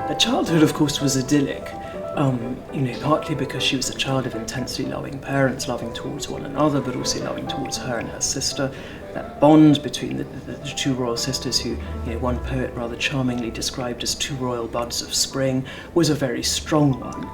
Her childhood, of course, was idyllic. Partly because she was a child of intensely loving parents, loving towards one another, but also loving towards her and her sister. That bond between the two royal sisters, who one poet rather charmingly described as two royal buds of spring, was a very strong one.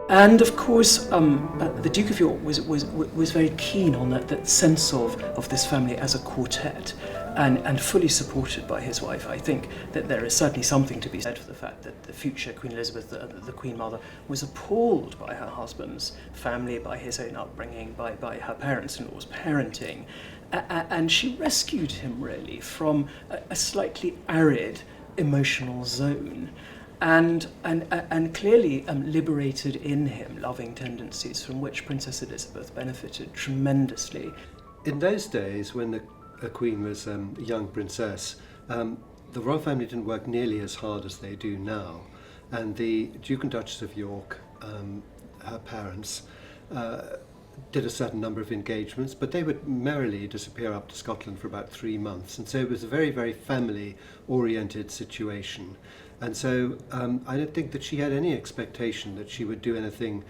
And of course, the Duke of York was very keen on that sense of this family as a quartet, and fully supported by his wife. I think that there is certainly something to be said for the fact that the future Queen Elizabeth, the Queen Mother, was appalled by her husband's family, by his own upbringing, by her parents-in-law's parenting, and she rescued him really from a slightly arid emotional zone. And clearly liberated in him loving tendencies from which Princess Elizabeth benefited tremendously. In those days, when the Queen was a young princess, the royal family didn't work nearly as hard as they do now. And the Duke and Duchess of York, her parents, did a certain number of engagements, but they would merrily disappear up to Scotland for about 3 months. And so it was a very, very family-oriented situation. And so I don't think that she had any expectation that she would do anything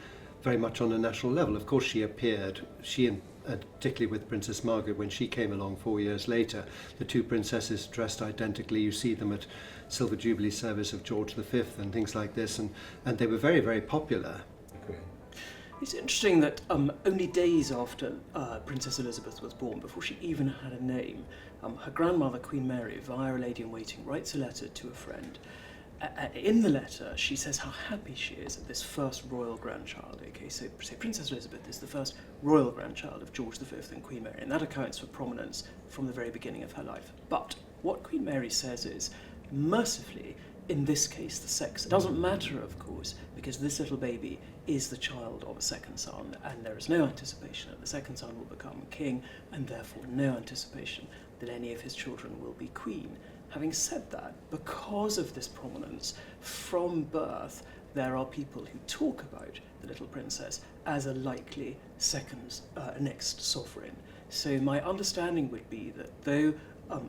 very much on a national level. Of course, she appeared, and particularly with Princess Margaret, when she came along 4 years later, the two princesses dressed identically. You see them at Silver Jubilee service of George V and things like this, and they were very, very popular. It's interesting that only days after Princess Elizabeth was born, before she even had a name, her grandmother, Queen Mary, via a lady-in-waiting, writes a letter to a friend. In the letter, she says how happy she is at this first royal grandchild. Okay, so Princess Elizabeth is the first royal grandchild of George V and Queen Mary, and that accounts for prominence from the very beginning of her life. But what Queen Mary says is, mercifully, in this case, the sex doesn't matter, of course, because this little baby is the child of a second son, and there is no anticipation that the second son will become king, and therefore no anticipation that any of his children will be queen. Having said that, because of this prominence, from birth, there are people who talk about the little princess as a likely next sovereign. So my understanding would be that though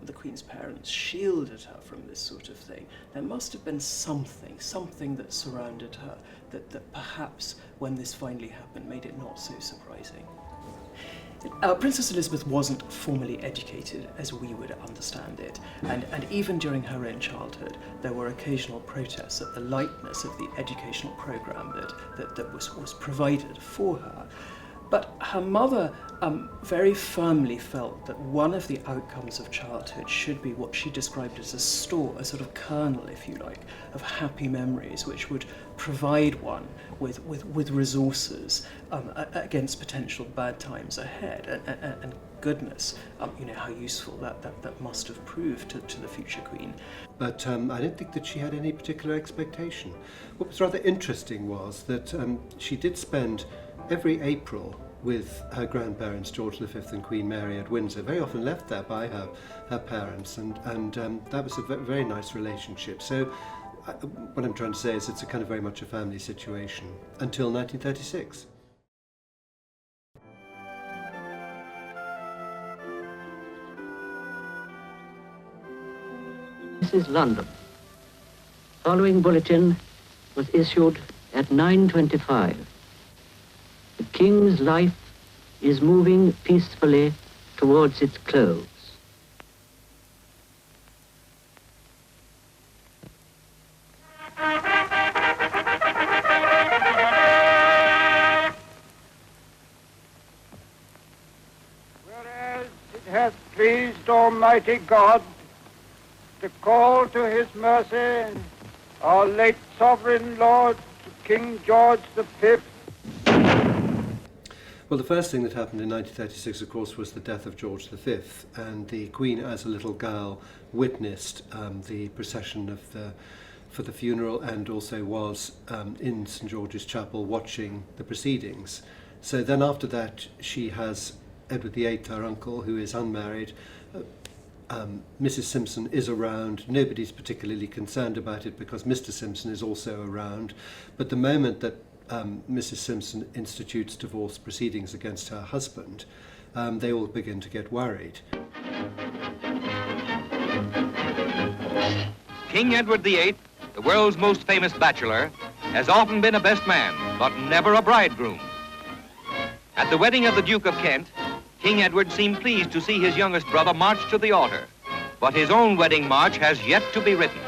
the Queen's parents shielded her from this sort of thing, there must have been something that surrounded her that perhaps, when this finally happened, made it not so surprising. Princess Elizabeth wasn't formally educated as we would understand it, and even during her own childhood there were occasional protests at the lightness of the educational programme that was provided for her. But her mother very firmly felt that one of the outcomes of childhood should be what she described as a store, a sort of kernel, if you like, of happy memories, which would provide one with resources against potential bad times ahead. And goodness, how useful that must have proved to the future Queen. But I don't think that she had any particular expectation. What was rather interesting was that she did spend every April with her grandparents, George V and Queen Mary, at Windsor, very often left there by her parents, and that was a very nice relationship. So what I'm trying to say is it's a kind of very much a family situation until 1936. This is London. Following bulletin was issued at 9:25. The King's life is moving peacefully towards its close. Whereas it hath pleased Almighty God to call to his mercy our late sovereign lord, King George V. Well, the first thing that happened in 1936, of course, was the death of George V, and the Queen, as a little girl, witnessed the procession for the funeral, and also was in St George's Chapel watching the proceedings. So then after that, she has Edward VIII, her uncle, who is unmarried. Mrs Simpson is around. Nobody's particularly concerned about it because Mr Simpson is also around. But the moment that Mrs Simpson institutes divorce proceedings against her husband, they all begin to get worried. King Edward VIII, the world's most famous bachelor, has often been a best man, but never a bridegroom. At the wedding of the Duke of Kent, King Edward seemed pleased to see his youngest brother march to the altar, but his own wedding march has yet to be written.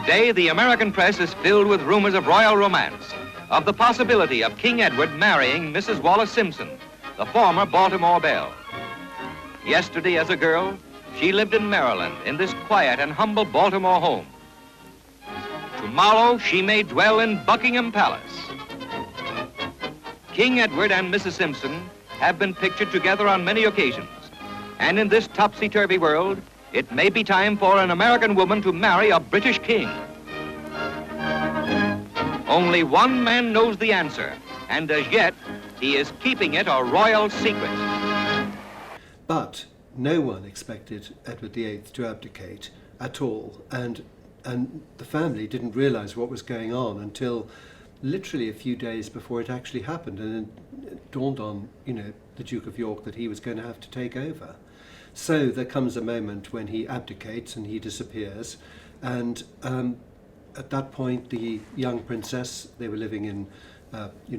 Today, the American press is filled with rumors of royal romance, of the possibility of King Edward marrying Mrs. Wallace Simpson, the former Baltimore belle. Yesterday, as a girl, she lived in Maryland in this quiet and humble Baltimore home. Tomorrow, she may dwell in Buckingham Palace. King Edward and Mrs. Simpson have been pictured together on many occasions, and in this topsy-turvy world, it may be time for an American woman to marry a British king. Only one man knows the answer, and as yet, he is keeping it a royal secret. But no one expected Edward VIII to abdicate at all, and the family didn't realise what was going on until literally a few days before it actually happened, and it dawned on, the Duke of York that he was going to have to take over. So there comes a moment when he abdicates and he disappears, and at that point the young princess, they were living in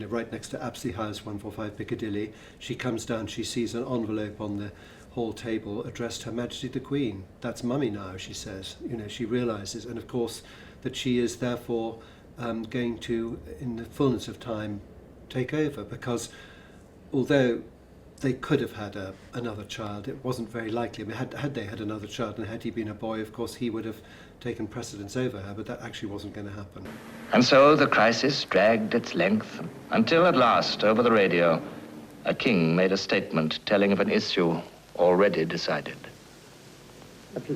right next to Apsley House, 145 Piccadilly. She comes down, she sees an envelope on the hall table addressed Her Majesty the Queen. That's mummy now, she says. She realises, and of course, that she is therefore going to, in the fullness of time, take over, because although they could have had another child, it wasn't very likely. I mean, had they had another child, and had he been a boy, of course, he would have taken precedence over her, but that actually wasn't going to happen. And so the crisis dragged its length until at last, over the radio, a king made a statement telling of an issue already decided.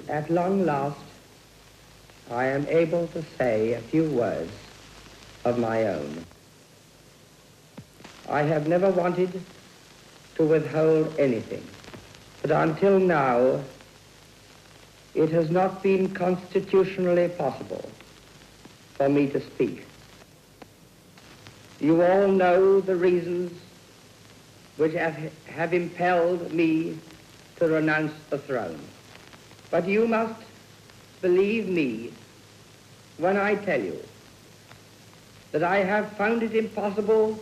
At long last, I am able to say a few words of my own. I have never wanted to withhold anything, but until now, it has not been constitutionally possible for me to speak. You all know the reasons which have impelled me to renounce the throne. But you must believe me when I tell you that I have found it impossible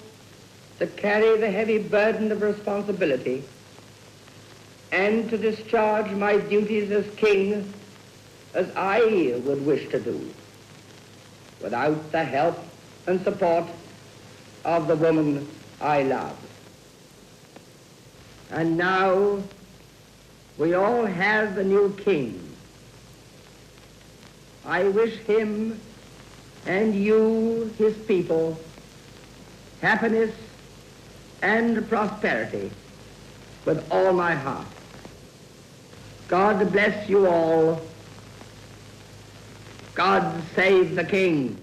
to carry the heavy burden of responsibility and to discharge my duties as king as I would wish to do without the help and support of the woman I love. And now we all have a new king. I wish him and you, his people, happiness and prosperity with all my heart. God bless you all. God save the king.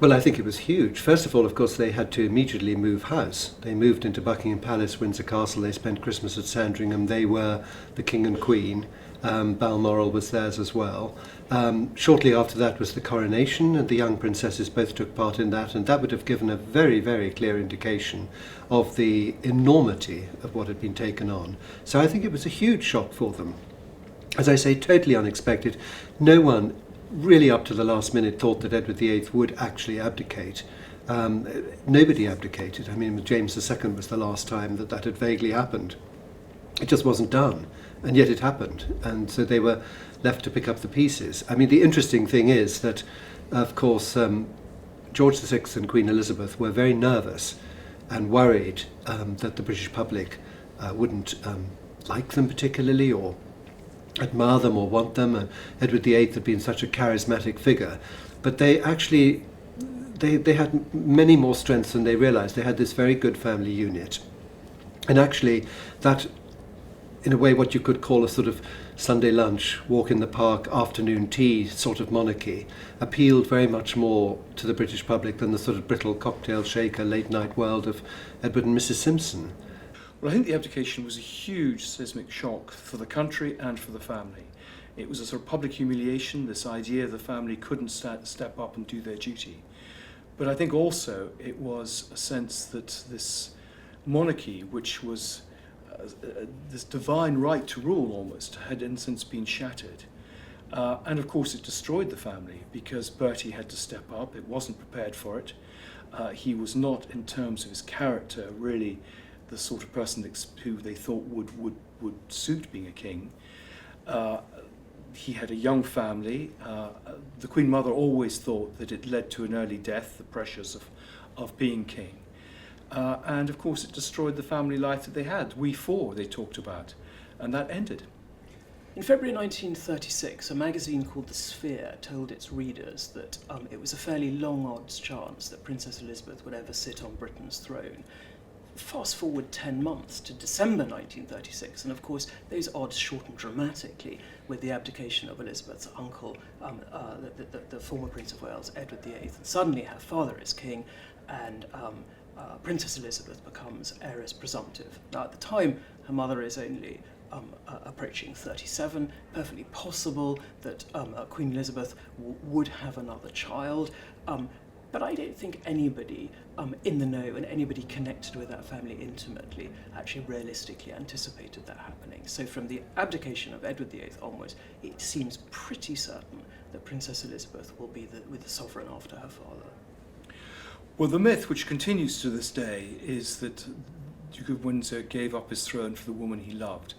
Well, I think it was huge. First of all, of course, they had to immediately move house. They moved into Buckingham Palace, Windsor Castle. They spent Christmas at Sandringham. They were the king and queen. Balmoral was theirs as well. Shortly after that was the coronation, and the young princesses both took part in that, and that would have given a very, very clear indication of the enormity of what had been taken on. So I think it was a huge shock for them. As I say, totally unexpected. No one really up to the last minute thought that Edward VIII would actually abdicate. Nobody abdicated. I mean, James II was the last time that had vaguely happened. It just wasn't done, and yet it happened, and so they were left to pick up the pieces. I mean, the interesting thing is that, of course, George VI and Queen Elizabeth were very nervous and worried that the British public wouldn't like them particularly, or admire them or want them. And Edward VIII had been such a charismatic figure, but they actually they had many more strengths than they realized. They had this very good family unit, and actually that, in a way, what you could call a sort of Sunday lunch, walk in the park, afternoon tea sort of monarchy appealed very much more to the British public than the sort of brittle cocktail shaker late night world of Edward and Mrs. Simpson. Well, I think the abdication was a huge seismic shock for the country and for the family. It was a sort of public humiliation, this idea the family couldn't step up and do their duty. But I think also it was a sense that this monarchy, which was this divine right to rule almost had in since been shattered. And of course it destroyed the family because Bertie had to step up. It wasn't prepared for it. He was not, in terms of his character, really the sort of person who they thought would suit being a king. He had a young family. The Queen Mother always thought that it led to an early death, the pressures of being king. And of course it destroyed the family life that they had. We four, they talked about, and that ended. In February 1936, a magazine called The Sphere told its readers that it was a fairly long odds chance that Princess Elizabeth would ever sit on Britain's throne. Fast forward 10 months to December 1936, and of course those odds shortened dramatically with the abdication of Elizabeth's uncle, the former Prince of Wales, Edward VIII, and suddenly her father is king, and Princess Elizabeth becomes heiress presumptive. Now at the time, her mother is only approaching 37, perfectly possible that Queen Elizabeth would have another child, but I don't think anybody in the know and anybody connected with that family intimately actually realistically anticipated that happening. So from the abdication of Edward VIII onwards, it seems pretty certain that Princess Elizabeth will be the sovereign after her father. Well, the myth, which continues to this day, is that Duke of Windsor gave up his throne for the woman he loved.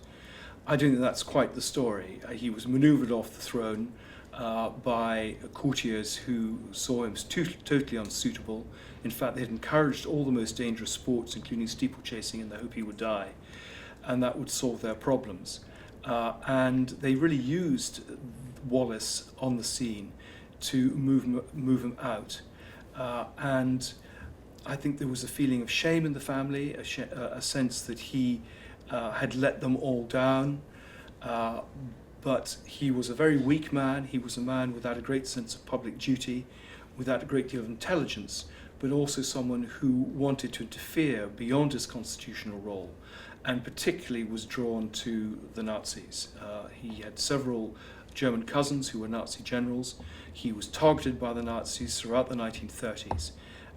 I don't think that's quite the story. He was manoeuvred off the throne by courtiers who saw him as totally unsuitable. In fact, they had encouraged all the most dangerous sports, including steeplechasing, in the hope he would die, and that would solve their problems. And they really used Wallace on the scene to move him out. And I think there was a feeling of shame in the family, a sense that he had let them all down, but he was a very weak man. He was a man without a great sense of public duty, without a great deal of intelligence, but also someone who wanted to interfere beyond his constitutional role, and particularly was drawn to the Nazis. He had several German cousins who were Nazi generals. He was targeted by the Nazis throughout the 1930s,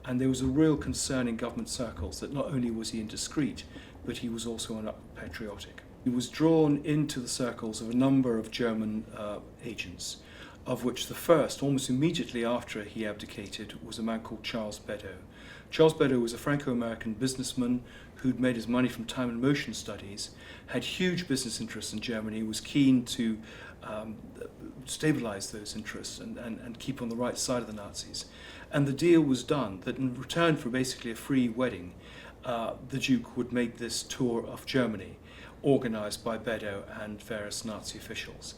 and there was a real concern in government circles that not only was he indiscreet, but he was also unpatriotic. He was drawn into the circles of a number of German agents, of which the first, almost immediately after he abdicated, was a man called Charles Beddoe. Charles Beddoe was a Franco-American businessman who'd made his money from time and motion studies, had huge business interests in Germany, was keen to stabilize those interests and keep on the right side of the Nazis. And the deal was done that in return for basically a free wedding, the Duke would make this tour of Germany, organized by Beddoe and various Nazi officials.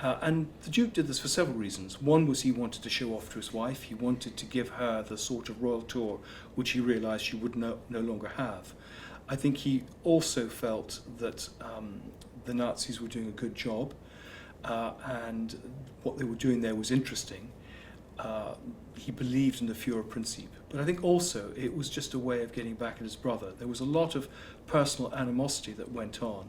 And the Duke did this for several reasons. One was he wanted to show off to his wife. He wanted to give her the sort of royal tour which he realized she would no longer have. I think he also felt that the Nazis were doing a good job, and what they were doing there was interesting. He believed in the Führerprinzip. But I think also it was just a way of getting back at his brother. There was a lot of personal animosity that went on.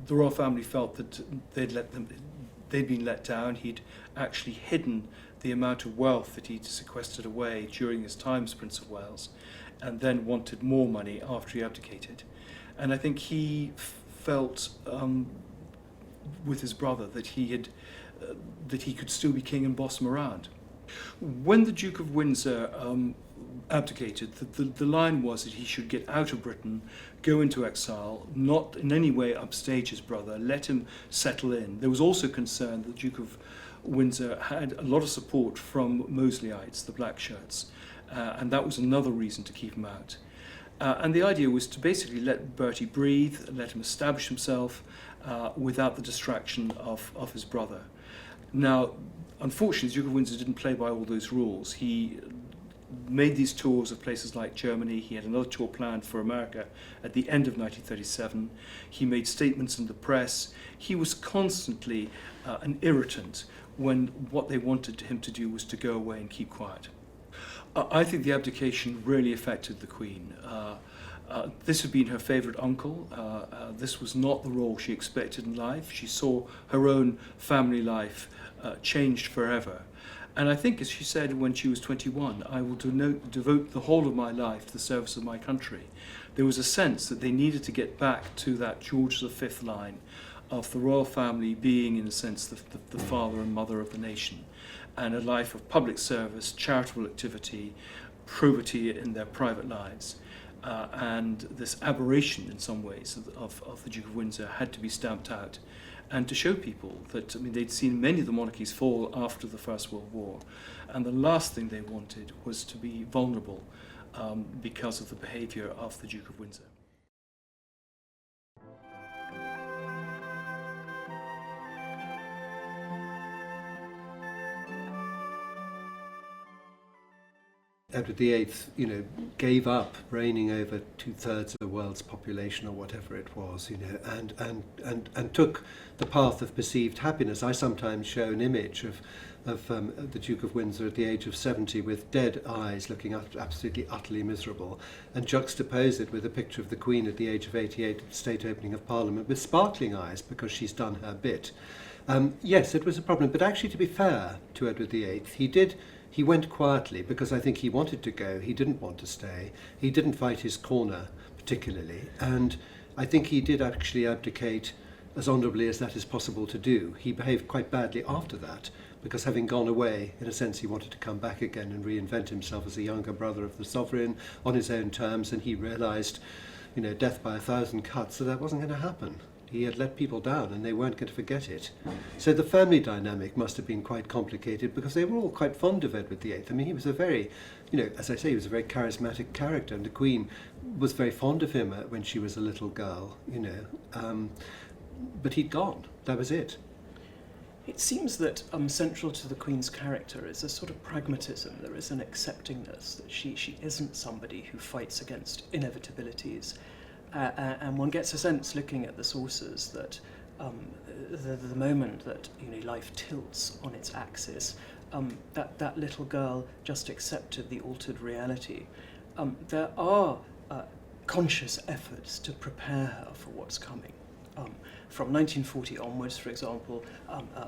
The royal family felt that they'd been let down. He'd actually hidden the amount of wealth that he'd sequestered away during his time as Prince of Wales, and then wanted more money after he abdicated. And I think he felt with his brother that he could still be king and boss him around. When the Duke of Windsor abdicated, the line was that he should get out of Britain, go into exile, not in any way upstage his brother, let him settle in. There was also concern that the Duke of Windsor had a lot of support from Mosleyites, the black shirts, and that was another reason to keep him out. And the idea was to basically let Bertie breathe, let him establish himself without the distraction of his brother. Now, unfortunately, the Duke of Windsor didn't play by all those rules. He made these tours of places like Germany. He had another tour planned for America at the end of 1937. He made statements in the press. He was constantly an irritant when what they wanted him to do was to go away and keep quiet. I think the abdication really affected the Queen. This had been her favourite uncle. This was not the role she expected in life. She saw her own family life changed forever. And I think, as she said when she was 21, I will devote the whole of my life to the service of my country. There was a sense that they needed to get back to that George V line of the royal family being, in a sense, the father and mother of the nation, and a life of public service, charitable activity, probity in their private lives. And this aberration, in some ways, of the Duke of Windsor had to be stamped out, and to show people that, I mean, they'd seen many of the monarchies fall after the First World War, and the last thing they wanted was to be vulnerable because of the behaviour of the Duke of Windsor. Edward VIII, gave up reigning over 2/3 of the world's population or whatever it was, and took the path of perceived happiness. I sometimes show an image of the Duke of Windsor at the age of 70 with dead eyes, looking absolutely utterly miserable, and juxtapose it with a picture of the Queen at the age of 88 at the State Opening of Parliament with sparkling eyes because she's done her bit. Yes, it was a problem, but actually, to be fair to Edward VIII, he went quietly because I think he wanted to go. He didn't want to stay. He didn't fight his corner particularly. And I think he did actually abdicate as honourably as that is possible to do. He behaved quite badly after that because, having gone away, in a sense, he wanted to come back again and reinvent himself as a younger brother of the sovereign on his own terms. And he realised, death by 1,000 cuts, so that wasn't going to happen. He had let people down and they weren't going to forget it. So the family dynamic must have been quite complicated because they were all quite fond of Edward VIII. I mean, he was a very, as I say, he was a very charismatic character, and the Queen was very fond of him when she was a little girl, but he'd gone. That was it. It seems that central to the Queen's character is a sort of pragmatism. There is an acceptingness that she isn't somebody who fights against inevitabilities. And one gets a sense, looking at the sources, that the moment that life tilts on its axis, that little girl just accepted the altered reality. There are conscious efforts to prepare her for what's coming. From 1940 onwards, for example,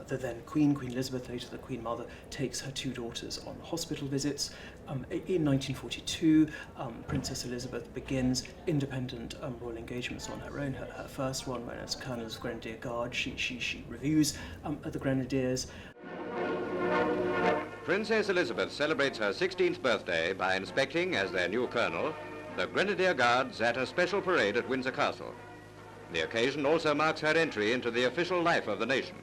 the then Queen Elizabeth, later the Queen Mother, takes her two daughters on hospital visits. In 1942, Princess Elizabeth begins independent royal engagements on her own. Her first one, when as Colonel of Grenadier Guard, she reviews the Grenadiers. Princess Elizabeth celebrates her 16th birthday by inspecting, as their new colonel, the Grenadier Guards at a special parade at Windsor Castle. The occasion also marks her entry into the official life of the nation.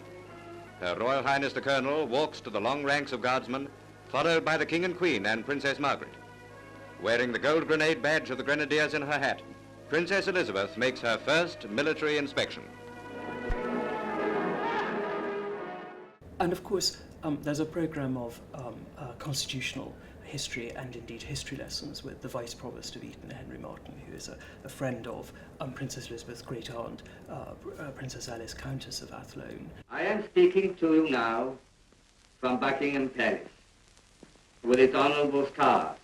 Her Royal Highness the Colonel walks to the long ranks of guardsmen, followed by the King and Queen and Princess Margaret. Wearing the gold grenade badge of the Grenadiers in her hat, Princess Elizabeth makes her first military inspection. And of course, there's a programme of constitutional history and indeed history lessons with the Vice Provost of Eton, Henry Martin, who is a friend of Princess Elizabeth's great aunt, Princess Alice, Countess of Athlone. I am speaking to you now from Buckingham Palace with its honourable stars.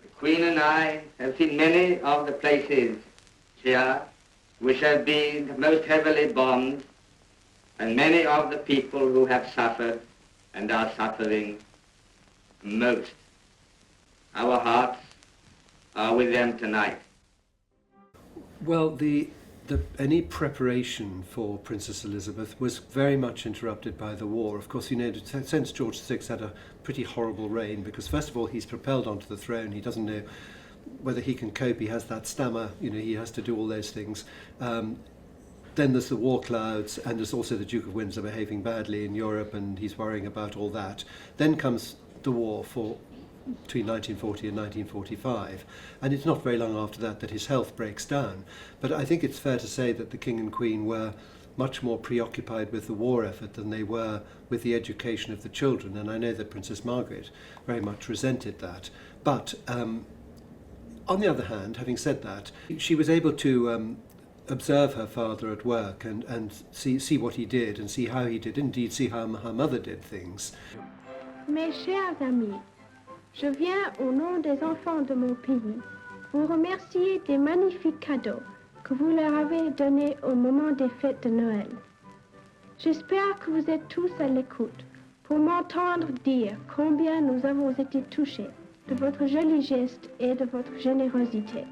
The Queen and I have seen many of the places here which have been most heavily bombed, and many of the people who have suffered and are suffering most. Our hearts are with them tonight. Well, any preparation for Princess Elizabeth was very much interrupted by the war. Of course, since George VI had a pretty horrible reign, because first of all, he's propelled onto the throne. He doesn't know whether he can cope. He has that stammer. He has to do all those things. Then there's the war clouds, and there's also the Duke of Windsor behaving badly in Europe, and he's worrying about all that. Then comes the war between 1940 and 1945, and it's not very long after that his health breaks down. But I think it's fair to say that the King and Queen were much more preoccupied with the war effort than they were with the education of the children, and I know that Princess Margaret very much resented that. But on the other hand, having said that, she was able to observe her father at work and see what he did and see how he did, indeed see how her mother did things. Mes chers amis, je viens au nom des enfants de mon pays vous remercier des magnifiques cadeaux que vous leur avez donnés au moment des fêtes de Noël. J'espère que vous êtes tous à l'écoute pour m'entendre dire combien nous avons été touchés de votre joli geste et de votre générosité.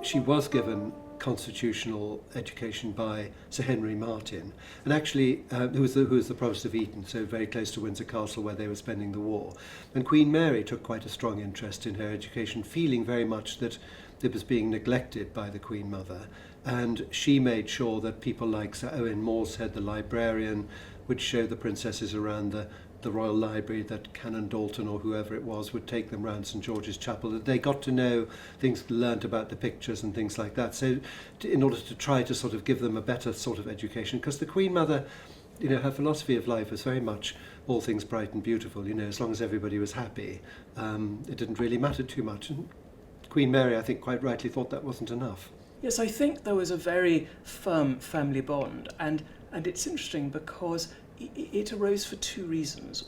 She was given constitutional education by Sir Henry Martin, and actually who was the Provost of Eton, so very close to Windsor Castle where they were spending the war. And Queen Mary took quite a strong interest in her education, feeling very much that it was being neglected by the Queen Mother, and she made sure that people like Sir Owen Morshead, the librarian, would show the princesses around the Royal Library, that Canon Dalton or whoever it was would take them round St George's Chapel, that they got to know things, learnt about the pictures and things like that. So in order to try to sort of give them a better sort of education, because the Queen Mother, you know, her philosophy of life was very much all things bright and beautiful, you know, as long as everybody was happy, it didn't really matter too much. And Queen Mary, I think, quite rightly thought that wasn't enough. Yes, I think there was a very firm family bond, and it's interesting because it arose for two reasons.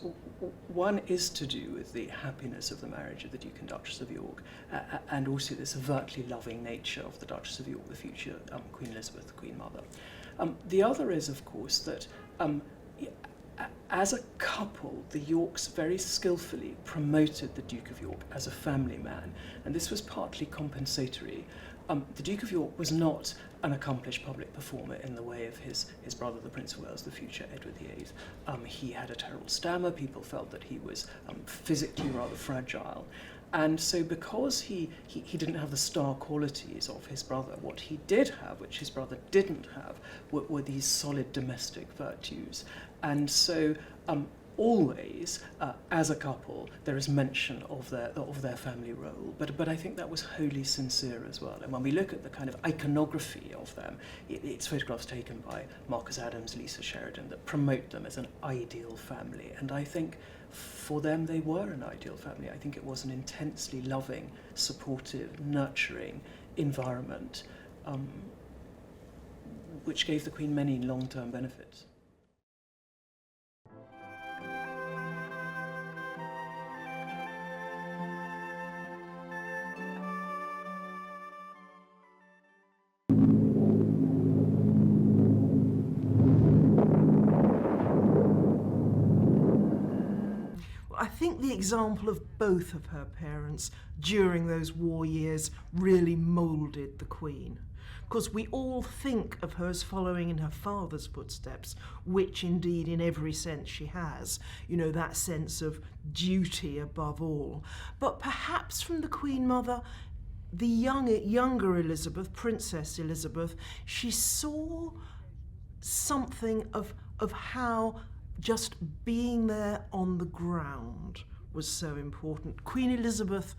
One is to do with the happiness of the marriage of the Duke and Duchess of York, and also this overtly loving nature of the Duchess of York, the future Queen Elizabeth, the Queen Mother. The other is, of course, that as a couple, the Yorks very skillfully promoted the Duke of York as a family man, and this was partly compensatory. The Duke of York was not an accomplished public performer in the way of his brother, the Prince of Wales, the future Edward VIII. He had a terrible stammer. People felt that he was physically rather fragile. And so because he didn't have the star qualities of his brother, what he did have, which his brother didn't have, were these solid domestic virtues. And so always, as a couple, there is mention of their family role, but I think that was wholly sincere as well. And when we look at the kind of iconography of them, it's photographs taken by Marcus Adams, Lisa Sheridan, that promote them as an ideal family. And I think for them, they were an ideal family. I think it was an intensely loving, supportive, nurturing environment, which gave the Queen many long-term benefits. I think the example of both of her parents during those war years really moulded the Queen. Because we all think of her as following in her father's footsteps, which indeed in every sense she has, you know, that sense of duty above all. But perhaps from the Queen Mother, the younger Elizabeth, Princess Elizabeth, she saw something of how just being there on the ground was so important. Queen Elizabeth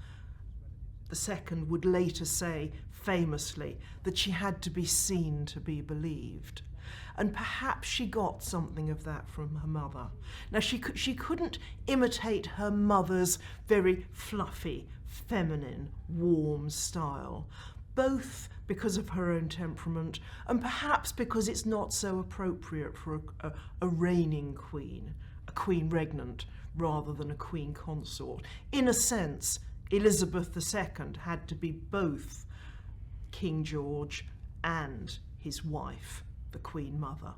II would later say, famously, that she had to be seen to be believed. And perhaps she got something of that from her mother. Now, she couldn't imitate her mother's very fluffy, feminine, warm style, both because of her own temperament and perhaps because it's not so appropriate for a reigning queen, a queen regnant, rather than a queen consort. In a sense, Elizabeth II had to be both King George and his wife, the Queen Mother.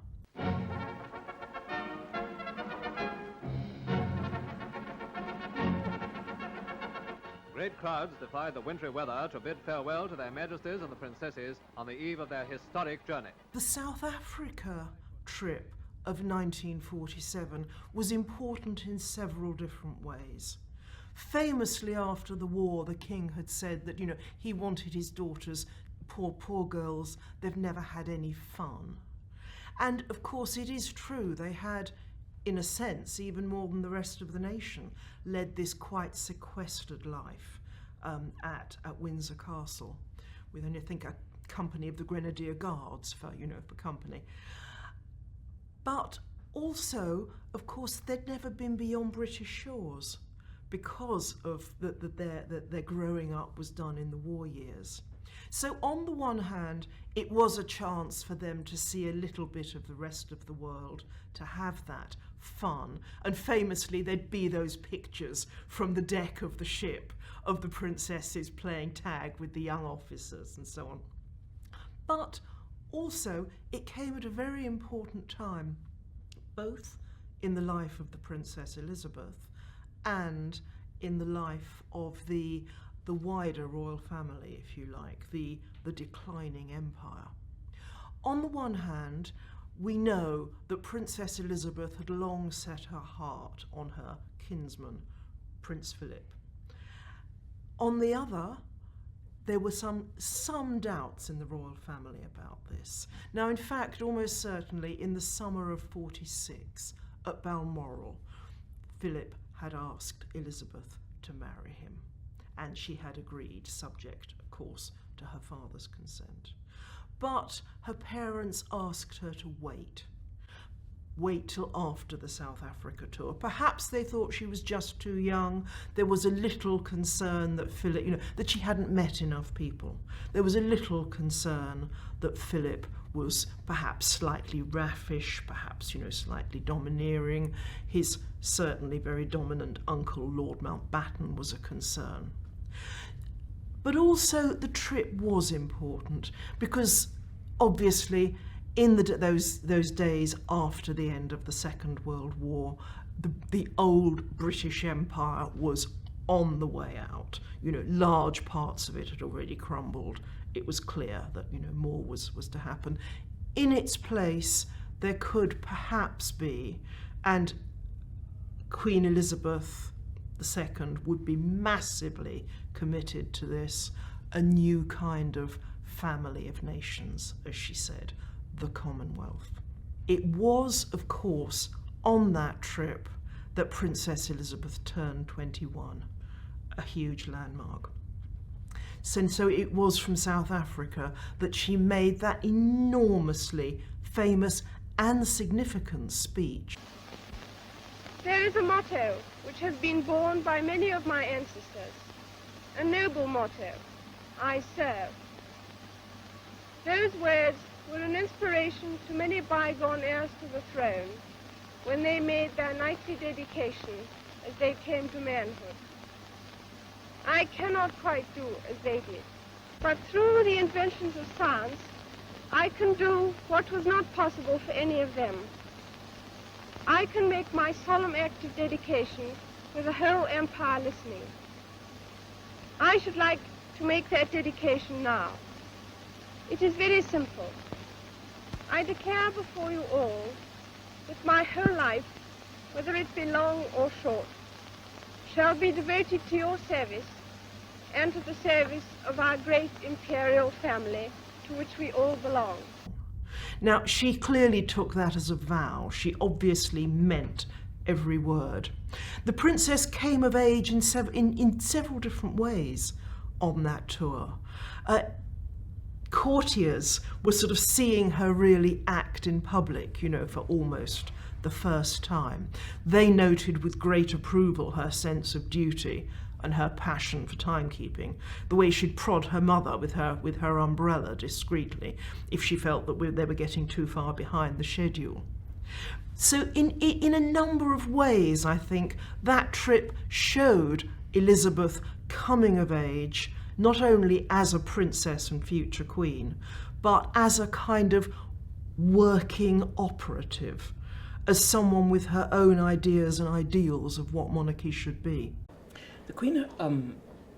Great crowds defied the wintry weather to bid farewell to their Majesties and the Princesses on the eve of their historic journey. The South Africa trip of 1947 was important in several different ways. Famously, after the war, the King had said that, you know, he wanted his daughters, poor girls, they've never had any fun. And of course it is true, they had, in a sense, even more than the rest of the nation, led this quite sequestered life at Windsor Castle, with only, I think, a company of the Grenadier Guards for company. But also, of course, they'd never been beyond British shores because of their growing up was done in the war years. So on the one hand, it was a chance for them to see a little bit of the rest of the world, to have that fun. And famously, there'd be those pictures from the deck of the ship of the princesses playing tag with the young officers and so on. But Also, it came at a very important time, both in the life of the Princess Elizabeth and in the life of the wider royal family, if you like, the declining empire. On the one hand, we know that Princess Elizabeth had long set her heart on her kinsman, Prince Philip. On the other, there were some doubts in the royal family about this. Now, in fact, almost certainly in the summer of 46, at Balmoral, Philip had asked Elizabeth to marry him, and she had agreed, subject, of course, to her father's consent. But her parents asked her to wait till after the South Africa tour. Perhaps they thought she was just too young. There was a little concern that Philip, that she hadn't met enough people. There was a little concern that Philip was perhaps slightly raffish, perhaps, slightly domineering. His certainly very dominant uncle, Lord Mountbatten, was a concern. But also the trip was important because obviously in those days after the end of the Second World War, the old British Empire was on the way out. Large parts of it had already crumbled. It was clear that more was to happen. In its place, there could perhaps be, and Queen Elizabeth II would be massively committed to this, a new kind of family of nations, as she said, the Commonwealth. It was, of course, on that trip that Princess Elizabeth turned 21, a huge landmark. So it was from South Africa that she made that enormously famous and significant speech. There is a motto which has been borne by many of my ancestors, a noble motto, I serve. Those words were an inspiration to many bygone heirs to the throne when they made their knightly dedication as they came to manhood. I cannot quite do as they did, but through the inventions of science, I can do what was not possible for any of them. I can make my solemn act of dedication with the whole empire listening. I should like to make that dedication now. It is very simple. I declare before you all that my whole life, whether it be long or short, shall be devoted to your service and to the service of our great imperial family to which we all belong. Now, she clearly took that as a vow. She obviously meant every word. The princess came of age in several different ways on that tour. Courtiers were sort of seeing her really act in public, for almost the first time. They noted with great approval her sense of duty and her passion for timekeeping, the way she'd prod her mother with her umbrella discreetly if she felt that they were getting too far behind the schedule. So in a number of ways, I think, that trip showed Elizabeth coming of age, not only as a princess and future queen, but as a kind of working operative, as someone with her own ideas and ideals of what monarchy should be. The Queen,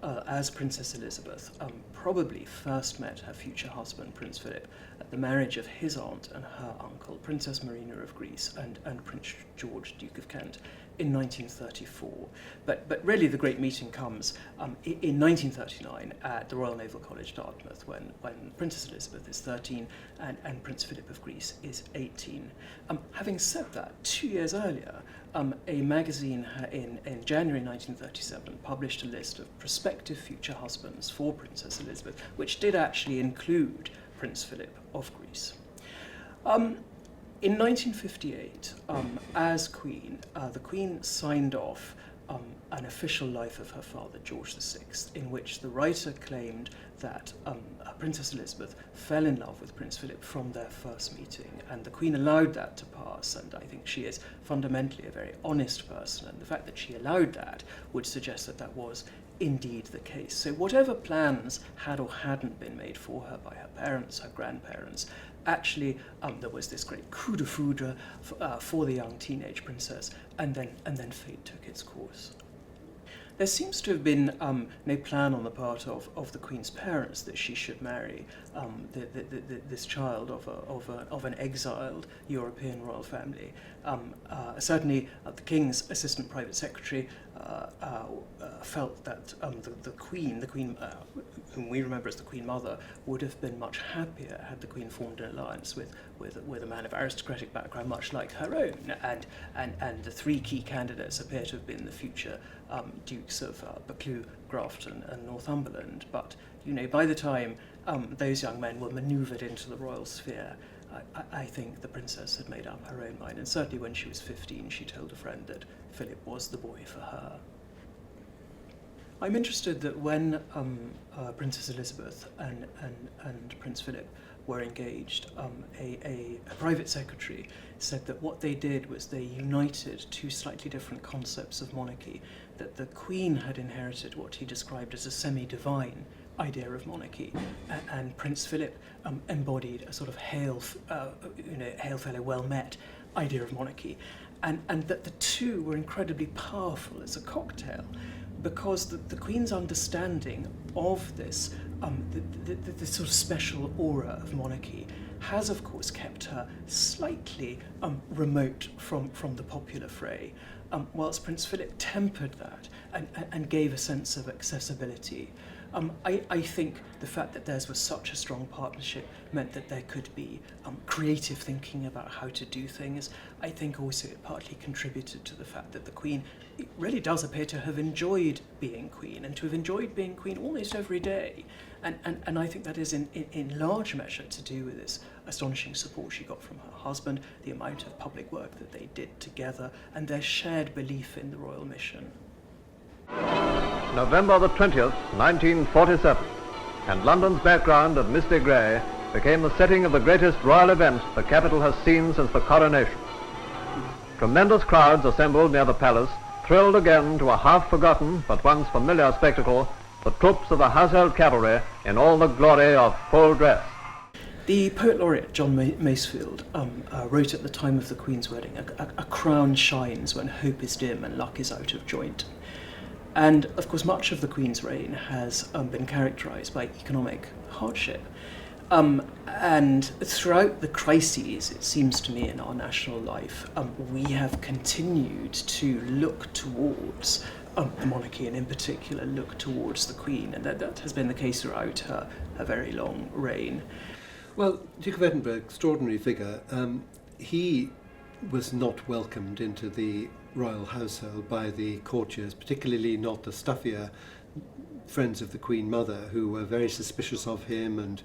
as Princess Elizabeth, probably first met her future husband, Prince Philip, at the marriage of his aunt and her uncle, Princess Marina of Greece and Prince George, Duke of Kent, in 1934. But really the great meeting comes in 1939 at the Royal Naval College, Dartmouth, when Princess Elizabeth is 13 and Prince Philip of Greece is 18. Having said that, 2 years earlier, a magazine in January 1937 published a list of prospective future husbands for Princess Elizabeth, which did actually include Prince Philip of Greece. In 1958, as Queen, the Queen signed off an official life of her father, George VI, in which the writer claimed that Princess Elizabeth fell in love with Prince Philip from their first meeting, and the Queen allowed that to pass, and I think she is fundamentally a very honest person, and the fact that she allowed that would suggest that that was indeed the case. So whatever plans had or hadn't been made for her by her parents, her grandparents, actually there was this great coup de foudre for the young teenage princess, and then fate took its course. There seems to have been no plan on the part of the Queen's parents that she should marry this child of an exiled European royal family. Certainly, the King's assistant private secretary felt that the Queen, whom we remember as the Queen Mother, would have been much happier had the Queen formed an alliance with a man of aristocratic background, much like her own. And the three key candidates appear to have been the future Dukes of Buccleuch, Grafton, and Northumberland. But by the time those young men were manoeuvred into the royal sphere, I think the princess had made up her own mind, and certainly when she was 15, she told a friend that Philip was the boy for her. I'm interested that when Princess Elizabeth and Prince Philip were engaged, a private secretary said that what they did was they united two slightly different concepts of monarchy, that the Queen had inherited what he described as a semi-divine idea of monarchy, and Prince Philip embodied a sort of hail fellow, well met idea of monarchy, and that the two were incredibly powerful as a cocktail, because the Queen's understanding of this the sort of special aura of monarchy has, of course, kept her slightly remote from the popular fray, whilst Prince Philip tempered that and gave a sense of accessibility. I think the fact that theirs was such a strong partnership meant that there could be creative thinking about how to do things. I think also it partly contributed to the fact that the Queen really does appear to have enjoyed being Queen, and to have enjoyed being Queen almost every day. And I think that is in large measure to do with this astonishing support she got from her husband, the amount of public work that they did together, and their shared belief in the royal mission. November the 20th, 1947, and London's background of misty grey became the setting of the greatest royal event the capital has seen since the coronation. Tremendous crowds assembled near the palace, thrilled again to a half-forgotten but once familiar spectacle, the troops of the household cavalry in all the glory of full dress. The poet laureate John Masefield wrote at the time of the Queen's wedding, a crown shines when hope is dim and luck is out of joint. And of course much of the Queen's reign has been characterised by economic hardship. And throughout the crises, it seems to me, in our national life, we have continued to look towards the monarchy, and in particular look towards the Queen, and that has been the case throughout her very long reign. Well, Duke of Edinburgh, extraordinary figure. He was not welcomed into the royal household by the courtiers, particularly not the stuffier friends of the Queen Mother, who were very suspicious of him and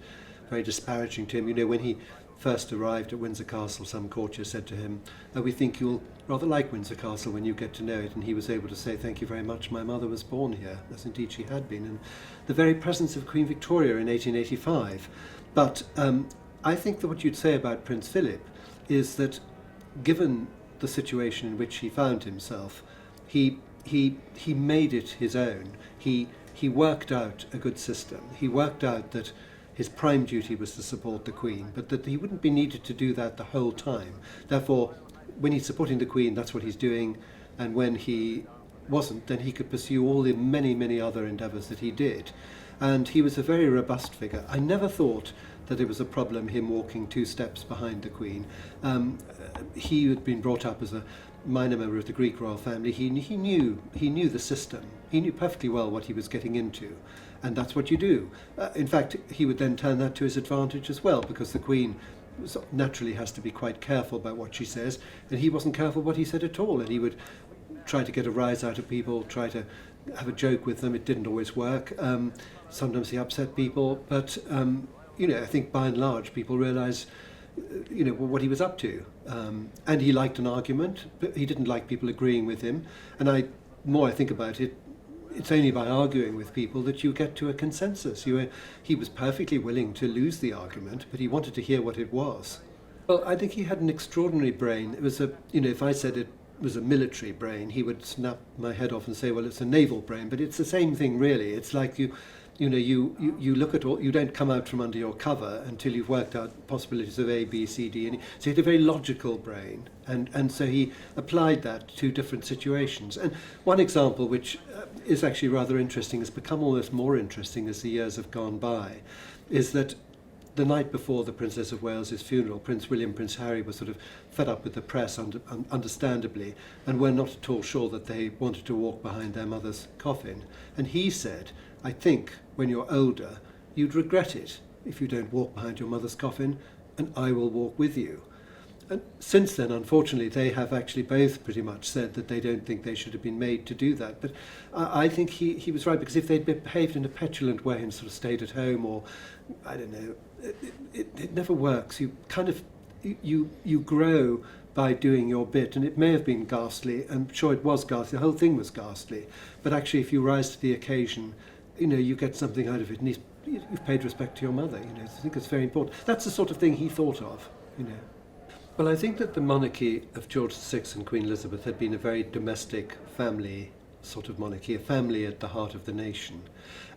very disparaging to him. When he first arrived at Windsor Castle, some courtier said to him, "We think you'll rather like Windsor Castle when you get to know it," and he was able to say, "Thank you very much, my mother was born here," as indeed she had been, and the very presence of Queen Victoria in 1885. But I think that what you'd say about Prince Philip is that, given the situation in which he found himself, he made it his own. He worked out a good system. He worked out that his prime duty was to support the Queen, but that he wouldn't be needed to do that the whole time. Therefore, when he's supporting the Queen, that's what he's doing, and when he wasn't, then he could pursue all the many, many other endeavours that he did. And he was a very robust figure. I never thought that it was a problem him walking 2 steps behind the Queen. He had been brought up as a minor member of the Greek royal family. He knew the system. He knew perfectly well what he was getting into, and that's what you do. In fact, he would then turn that to his advantage as well, because the Queen naturally has to be quite careful about what she says, and he wasn't careful what he said at all, and he would try to get a rise out of people, try to have a joke with them. It didn't always work. Sometimes he upset people, but I think by and large people realise what he was up to, and he liked an argument, but he didn't like people agreeing with him. And the more I think about it, it's only by arguing with people that you get to a consensus. He was perfectly willing to lose the argument, but he wanted to hear what it was. Well, I think he had an extraordinary brain. It was if I said it was a military brain, he would snap my head off and say, well, it's a naval brain, but it's the same thing really. It's like you you know, you look at all, you don't come out from under your cover until you've worked out possibilities of A, B, C, D, and E. So he had a very logical brain, and so he applied that to different situations. And one example, which is actually rather interesting, has become almost more interesting as the years have gone by, is that the night before the Princess of Wales's funeral, Prince William, Prince Harry were sort of fed up with the press, understandably, and were not at all sure that they wanted to walk behind their mother's coffin. And he said, I think when you're older, you'd regret it if you don't walk behind your mother's coffin, and I will walk with you. And since then, unfortunately, they have actually both pretty much said that they don't think they should have been made to do that. But I think he was right, because if they'd behaved in a petulant way and sort of stayed at home, or, I don't know, it never works. You kind of, you grow by doing your bit, and it may have been ghastly. I'm sure it was ghastly. The whole thing was ghastly. But actually, if you rise to the occasion, you know, you get something out of it, and you've paid respect to your mother. You know, I think it's very important. That's the sort of thing he thought of, you know. Well, I think that the monarchy of George VI and Queen Elizabeth had been a very domestic family sort of monarchy, a family at the heart of the nation.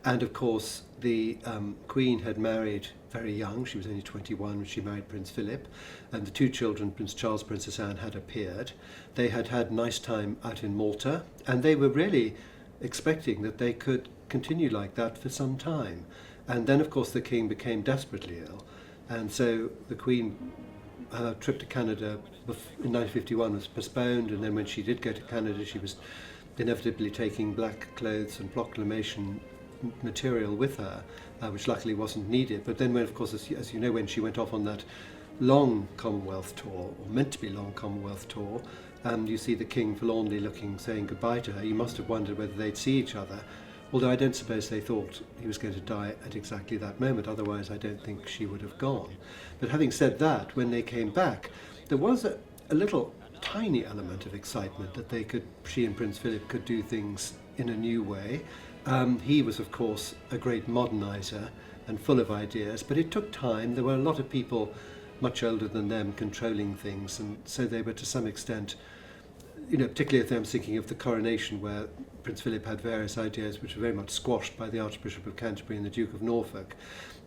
And of course, the Queen had married very young. She was only 21 when she married Prince Philip, and the two children, Prince Charles, Princess Anne, had appeared. They had had a nice time out in Malta, and they were really expecting that they could continue like that for some time. And then, of course, the King became desperately ill, and so the Queen, her trip to Canada in 1951 was postponed, and then when she did go to Canada, she was inevitably taking black clothes and proclamation material with her, which luckily wasn't needed. But then when, of course, as you know, when she went off on that long Commonwealth tour, or meant to be long Commonwealth tour, you see the King forlornly looking, saying goodbye to her. You must have wondered whether they'd see each other, although I don't suppose they thought he was going to die at exactly that moment. Otherwise, I don't think she would have gone. But having said that, when they came back, there was a little tiny element of excitement that she and Prince Philip could do things in a new way. He was, of course, a great modernizer and full of ideas, but it took time. There were a lot of people much older than them controlling things, and so they were to some extent, you know, particularly if I'm thinking of the coronation, where Prince Philip had various ideas which were very much squashed by the Archbishop of Canterbury and the Duke of Norfolk.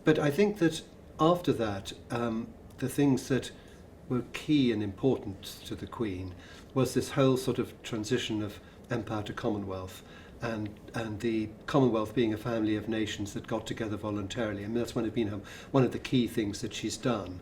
But I think that after that, the things that were key and important to the Queen was this whole sort of transition of empire to Commonwealth, and the Commonwealth being a family of nations that got together voluntarily. I mean, that's one of the key things that she's done.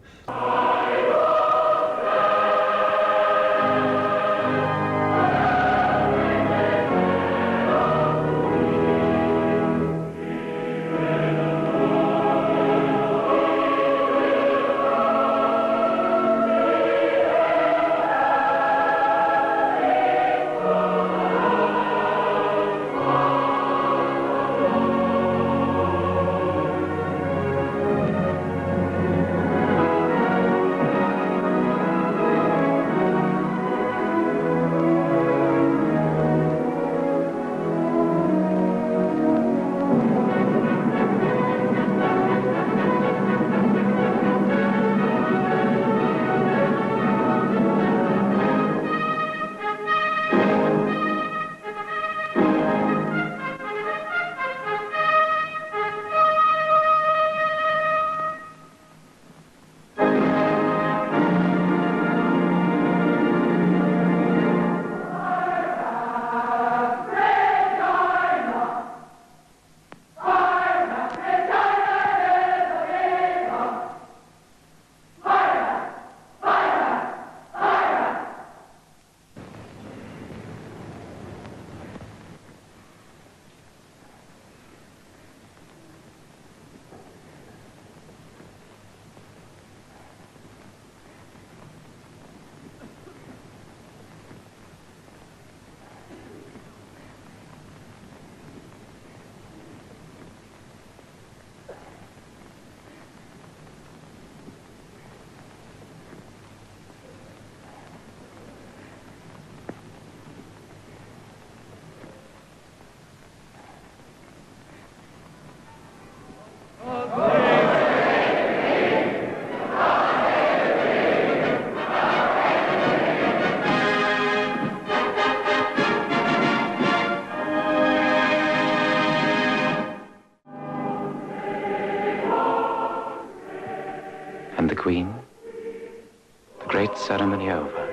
Ceremony over.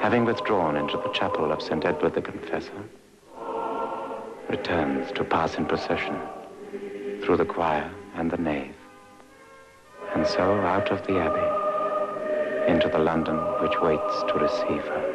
Having withdrawn into the chapel of St. Edward the Confessor, returns to pass in procession through the choir and the nave, and so out of the abbey into the London which waits to receive her.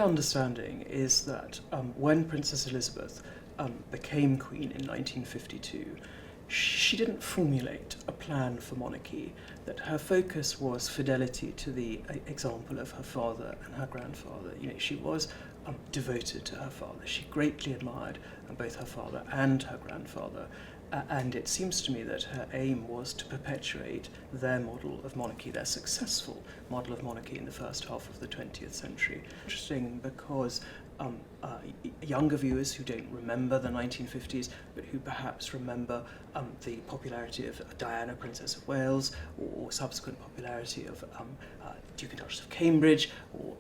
Understanding is that when Princess Elizabeth became Queen in 1952, she didn't formulate a plan for monarchy, that her focus was fidelity to the example of her father and her grandfather. You know, she was devoted to her father. She greatly admired both her father and her grandfather. And it seems to me that her aim was to perpetuate their model of monarchy, their successful model of monarchy in the first half of the 20th century. Interesting because younger viewers who don't remember the 1950s, but who perhaps remember the popularity of Diana, Princess of Wales, or subsequent popularity of Duke and Duchess of Cambridge, or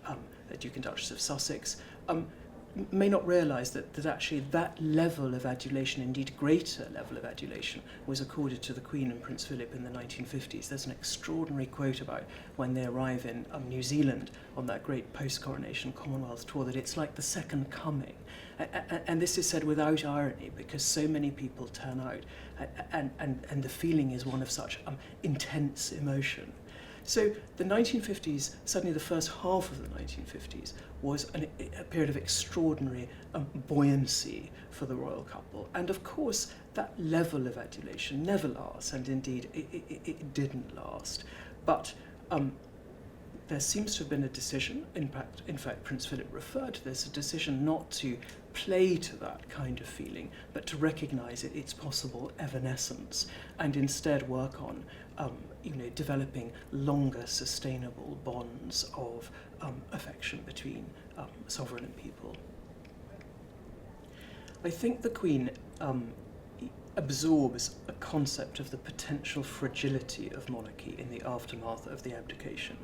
Duke and Duchess of Sussex, may not realise that actually that level of adulation, indeed greater level of adulation, was accorded to the Queen and Prince Philip in the 1950s. There's an extraordinary quote about when they arrive in New Zealand on that great post-coronation Commonwealth tour, that it's like the second coming. And this is said without irony, because so many people turn out, and the feeling is one of such intense emotion. So the 1950s, certainly the first half of the 1950s, was a period of extraordinary buoyancy for the royal couple. And of course, that level of adulation never lasts, and indeed it didn't last. But there seems to have been a decision, in fact Prince Philip referred to this, a decision not to play to that kind of feeling, but to recognise its possible evanescence, and instead work on developing longer sustainable bonds of affection between sovereign and people. I think the Queen absorbs a concept of the potential fragility of monarchy in the aftermath of the abdication.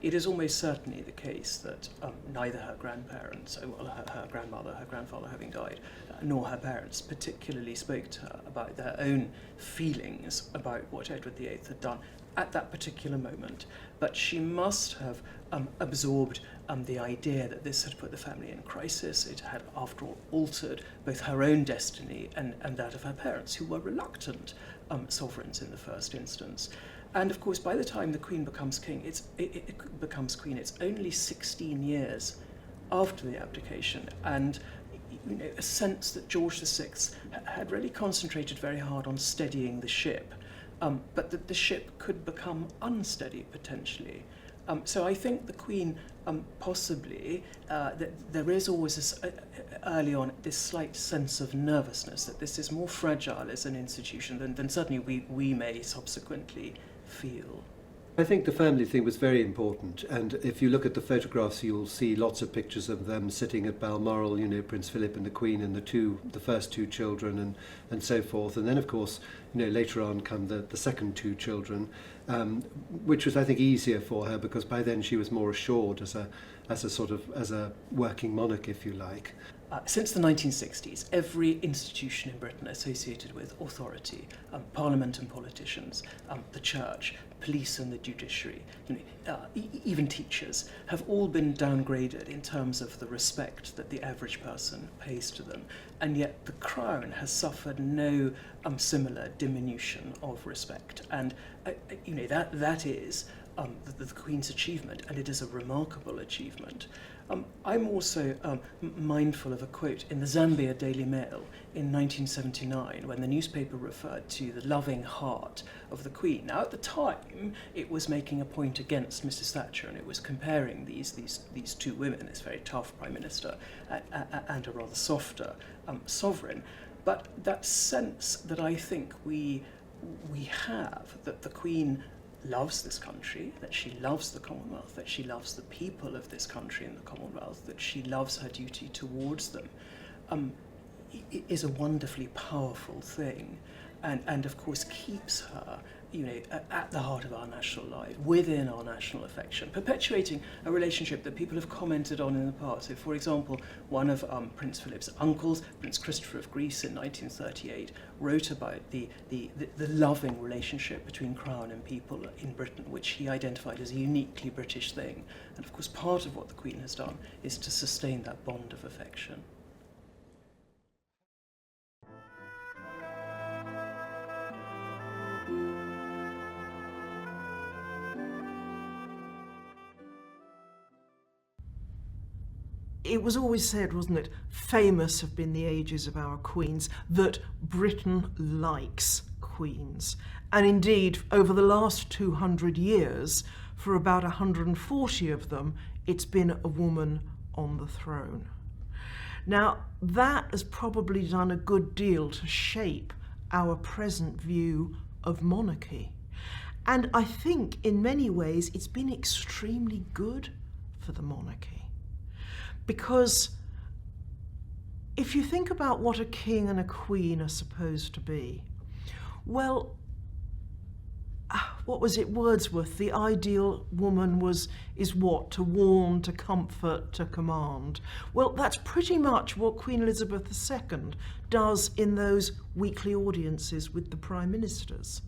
It is almost certainly the case that neither her grandparents, her grandmother, her grandfather having died, nor her parents particularly spoke to her about their own feelings about what Edward VIII had done at that particular moment. But she must have absorbed the idea that this had put the family in crisis. It had, after all, altered both her own destiny and that of her parents, who were reluctant sovereigns in the first instance. And of course, by the time the Queen becomes king, it becomes Queen, it's only 16 years after the abdication, and a sense that George VI had really concentrated very hard on steadying the ship, but that the ship could become unsteady potentially. So I think the Queen possibly, that there is always this, early on this slight sense of nervousness, that this is more fragile as an institution than certainly we may subsequently feel. I think the family thing was very important, and if you look at the photographs, you'll see lots of pictures of them sitting at Balmoral, you know, Prince Philip and the Queen and the first two children and so forth. And then, of course, you know, later on come the second two children, which was, I think, easier for her because by then she was more assured as a working monarch, if you like. Since the 1960s, every institution in Britain associated with authority, parliament and politicians, the church, police and the judiciary, you know, even teachers, have all been downgraded in terms of the respect that the average person pays to them. And yet the Crown has suffered no similar diminution of respect. And you know, that is the Queen's achievement, and it is a remarkable achievement. I'm also mindful of a quote in the Zambia Daily Mail in 1979 when the newspaper referred to the loving heart of the Queen. Now, at the time, it was making a point against Mrs. Thatcher, and it was comparing these two women, this very tough Prime Minister and a rather softer sovereign. But that sense that I think we have, that the Queen loves this country, that she loves the Commonwealth, that she loves the people of this country and the Commonwealth, that she loves her duty towards them, is a wonderfully powerful thing, and of course keeps her, you know, at the heart of our national life, within our national affection, perpetuating a relationship that people have commented on in the past. So, for example, one of Prince Philip's uncles, Prince Christopher of Greece in 1938, wrote about the loving relationship between Crown and people in Britain, which he identified as a uniquely British thing. And of course, part of what the Queen has done is to sustain that bond of affection. It was always said, wasn't it, famous have been the ages of our queens, that Britain likes queens. And indeed, over the last 200 years, for about 140 of them, it's been a woman on the throne. Now, that has probably done a good deal to shape our present view of monarchy. And I think in many ways it's been extremely good for the monarchy. Because if you think about what a king and a queen are supposed to be, well, what was it, Wordsworth? The ideal woman is what? To warn, to comfort, to command. Well, that's pretty much what Queen Elizabeth II does in those weekly audiences with the prime ministers.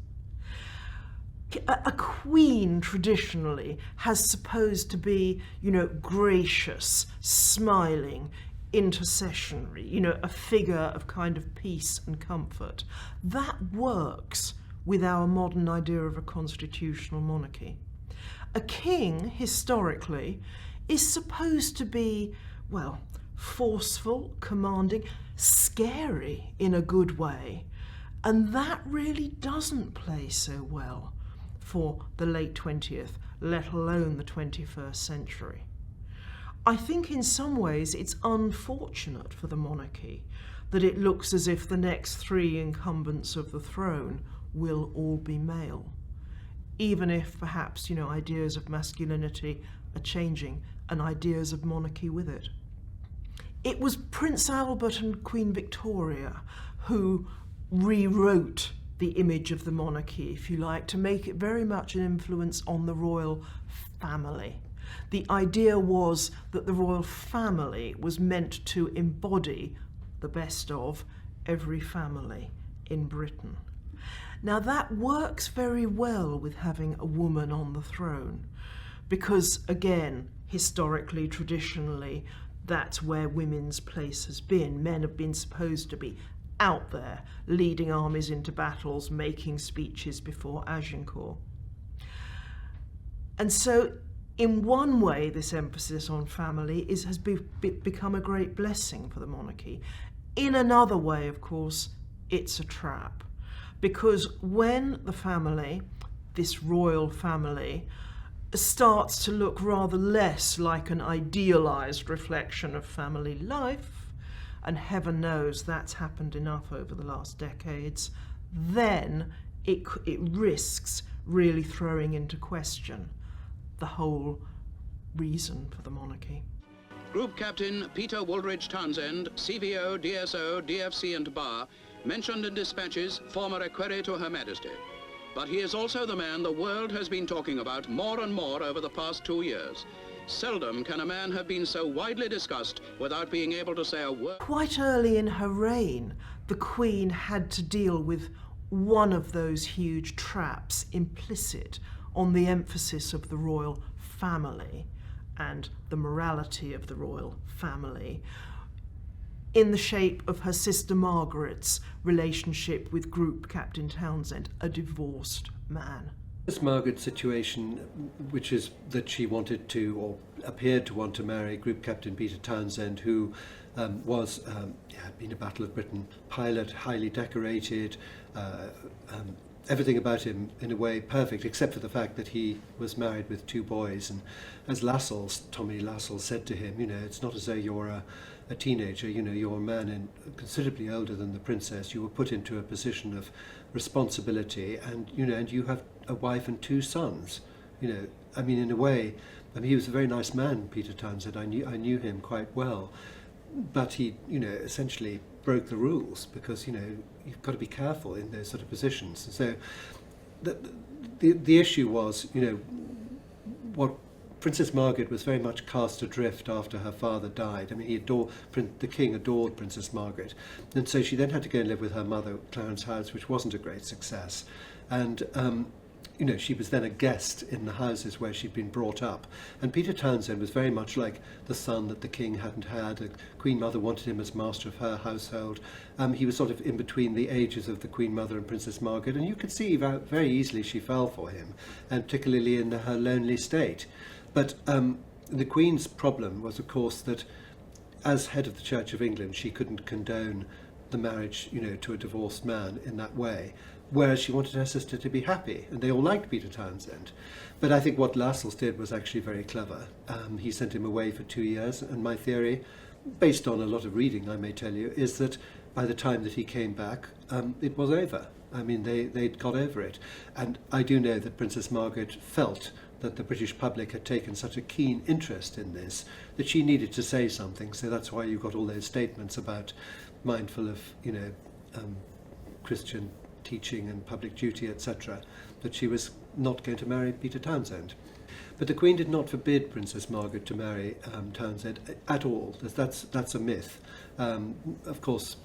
A queen traditionally has supposed to be, you know, gracious, smiling, intercessionary, you know, a figure of kind of peace and comfort. That works with our modern idea of a constitutional monarchy. A king, historically, is supposed to be, well, forceful, commanding, scary in a good way, and that really doesn't play so well for the late 20th, let alone the 21st century. I think in some ways it's unfortunate for the monarchy that it looks as if the next three incumbents of the throne will all be male, even if perhaps, you know, ideas of masculinity are changing and ideas of monarchy with it. It was Prince Albert and Queen Victoria who rewrote the image of the monarchy, if you like, to make it very much an influence on the royal family. The idea was that the royal family was meant to embody the best of every family in Britain. Now that works very well with having a woman on the throne, because again, historically, traditionally, that's where women's place has been. Men have been supposed to be out there, leading armies into battles, making speeches before Agincourt. And so, in one way, this emphasis on family has become a great blessing for the monarchy. In another way, of course, it's a trap. Because when the family, this royal family, starts to look rather less like an idealised reflection of family life, and heaven knows that's happened enough over the last decades, then it risks really throwing into question the whole reason for the monarchy. Group Captain Peter Woolridge Townsend, CVO, DSO, DFC and Bar, mentioned in dispatches, former equerry to Her Majesty. But he is also the man the world has been talking about more and more over the past 2 years. Seldom can a man have been so widely discussed without being able to say a word. Quite early in her reign, the Queen had to deal with one of those huge traps implicit on the emphasis of the royal family and the morality of the royal family, in the shape of her sister Margaret's relationship with Group Captain Townsend, a divorced man. This Margaret's situation, which is that she wanted to, or appeared to want to marry Group Captain Peter Townsend, who had been a Battle of Britain pilot, highly decorated, everything about him in a way perfect, except for the fact that he was married with 2 boys. And as Tommy Lascelles said to him, it's not as though you're a teenager, you're a man and considerably older than the princess. You were put into a position of responsibility, and and you have a wife and 2 sons. In a way, he was a very nice man, Peter Townsend. I knew him quite well, but he, essentially broke the rules because you've got to be careful in those sort of positions. And so the issue was, what Princess Margaret was very much cast adrift after her father died. The king adored Princess Margaret, and so she then had to go and live with her mother, Clarence House, which wasn't a great success. And she was then a guest in the houses where she'd been brought up. And Peter Townsend was very much like the son that the king hadn't had. The Queen Mother wanted him as master of her household. He was sort of in between the ages of the Queen Mother and Princess Margaret, and you could see very easily she fell for him, and particularly in her lonely state. But the Queen's problem was, of course, that as head of the Church of England, she couldn't condone the marriage, to a divorced man in that way, whereas she wanted her sister to be happy, and they all liked Peter Townsend. But I think what Lascelles did was actually very clever. He sent him away for 2 years, and my theory, based on a lot of reading, I may tell you, is that by the time that he came back, it was over. They'd got over it. And I do know that Princess Margaret felt that the British public had taken such a keen interest in this that she needed to say something. So that's why you got all those statements about mindful of, Christian teaching and public duty, etc., that she was not going to marry Peter Townsend. But the Queen did not forbid Princess Margaret to marry Townsend at all. That's a myth. Of course,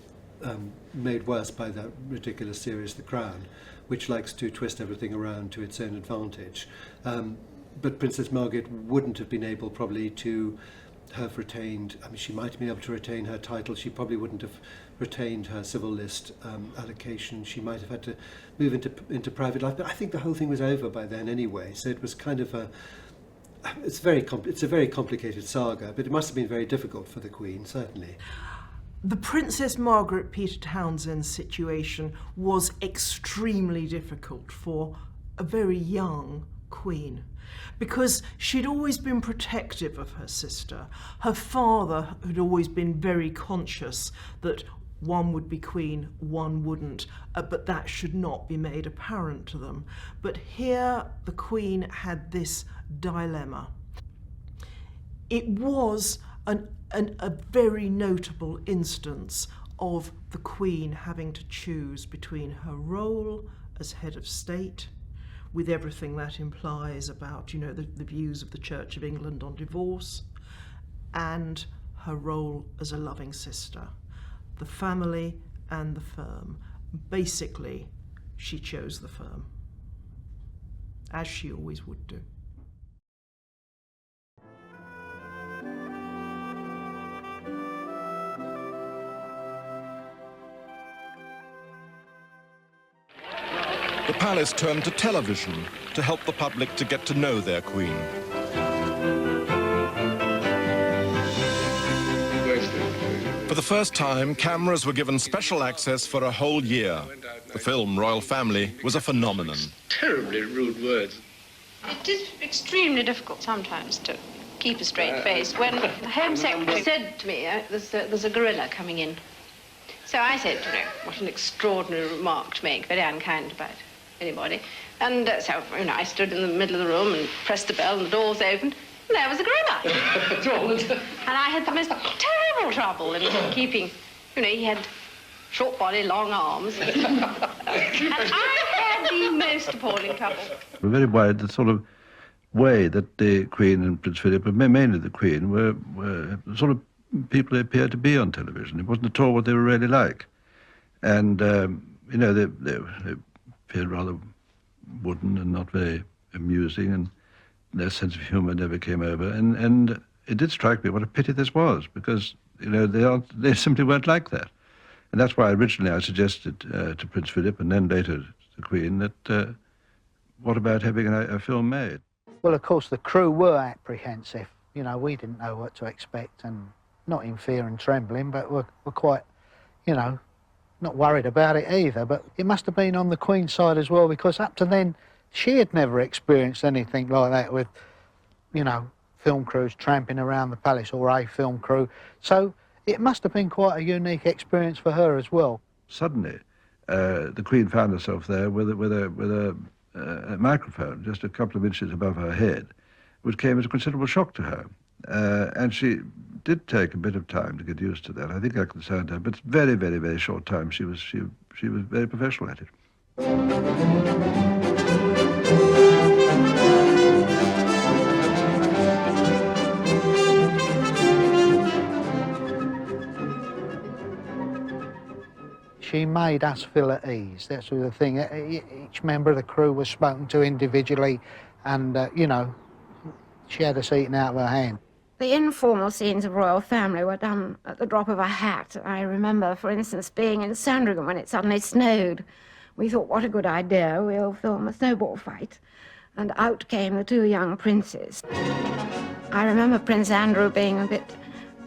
made worse by that ridiculous series The Crown, which likes to twist everything around to its own advantage. But Princess Margaret wouldn't have been able probably to have retained, she might have been able to retain her title. She probably wouldn't have retained her civil list allocation. She might have had to move into private life. But I think the whole thing was over by then anyway. So it was kind of it's a very complicated saga, but it must have been very difficult for the Queen, certainly. The Princess Margaret Peter Townsend situation was extremely difficult for a very young Queen, because she'd always been protective of her sister. Her father had always been very conscious that one would be queen, one wouldn't, but that should not be made apparent to them. But here the Queen had this dilemma. It was a very notable instance of the Queen having to choose between her role as head of state, with everything that implies about, the views of the Church of England on divorce, and her role as a loving sister, the family and the firm. Basically, she chose the firm, as she always would do. The palace turned to television to help the public to get to know their queen. For the first time, cameras were given special access for a whole year. The film Royal Family was a phenomenon. Terribly rude words. It is extremely difficult sometimes to keep a straight face. When the Home Secretary said to me, there's a gorilla coming in. So I said, what an extraordinary remark to make, very unkind about it. anybody. And so, you know, I stood in the middle of the room and pressed the bell and the door was opened. And there was a grown-up. And I had the most terrible trouble in keeping, you know, he had short body, long arms. And I had the most appalling trouble. We're very worried the sort of way that the Queen and Prince Philip, but mainly the Queen, were sort of people they appeared to be on television. It wasn't at all what they were really like. And, you know, they appeared rather wooden and not very amusing, and their sense of humour never came over. And it did strike me what a pity this was, because, you know, they simply weren't like that. And that's why originally I suggested to Prince Philip and then later to the Queen that what about having a film made? Well, of course, the crew were apprehensive. You know, we didn't know what to expect, and not in fear and trembling, but we're quite, you know, not worried about it either. But it must have been on the Queen's side as well, because up to then, she had never experienced anything like that with, you know, film crews tramping around the palace, or a film crew. So it must have been quite a unique experience for her as well. Suddenly, the Queen found herself there with a microphone just a couple of inches above her head, which came as a considerable shock to her. And she did take a bit of time to get used to that. I think I concerned her, but very, very, very short time. She was very professional at it. She made us feel at ease. That's the thing. Each member of the crew was spoken to individually, and, you know, she had us eating out of her hand. The informal scenes of royal family were done at the drop of a hat. I remember, for instance, being in Sandringham when it suddenly snowed. We thought, what a good idea, we'll film a snowball fight. And out came the two young princes. I remember Prince Andrew being a bit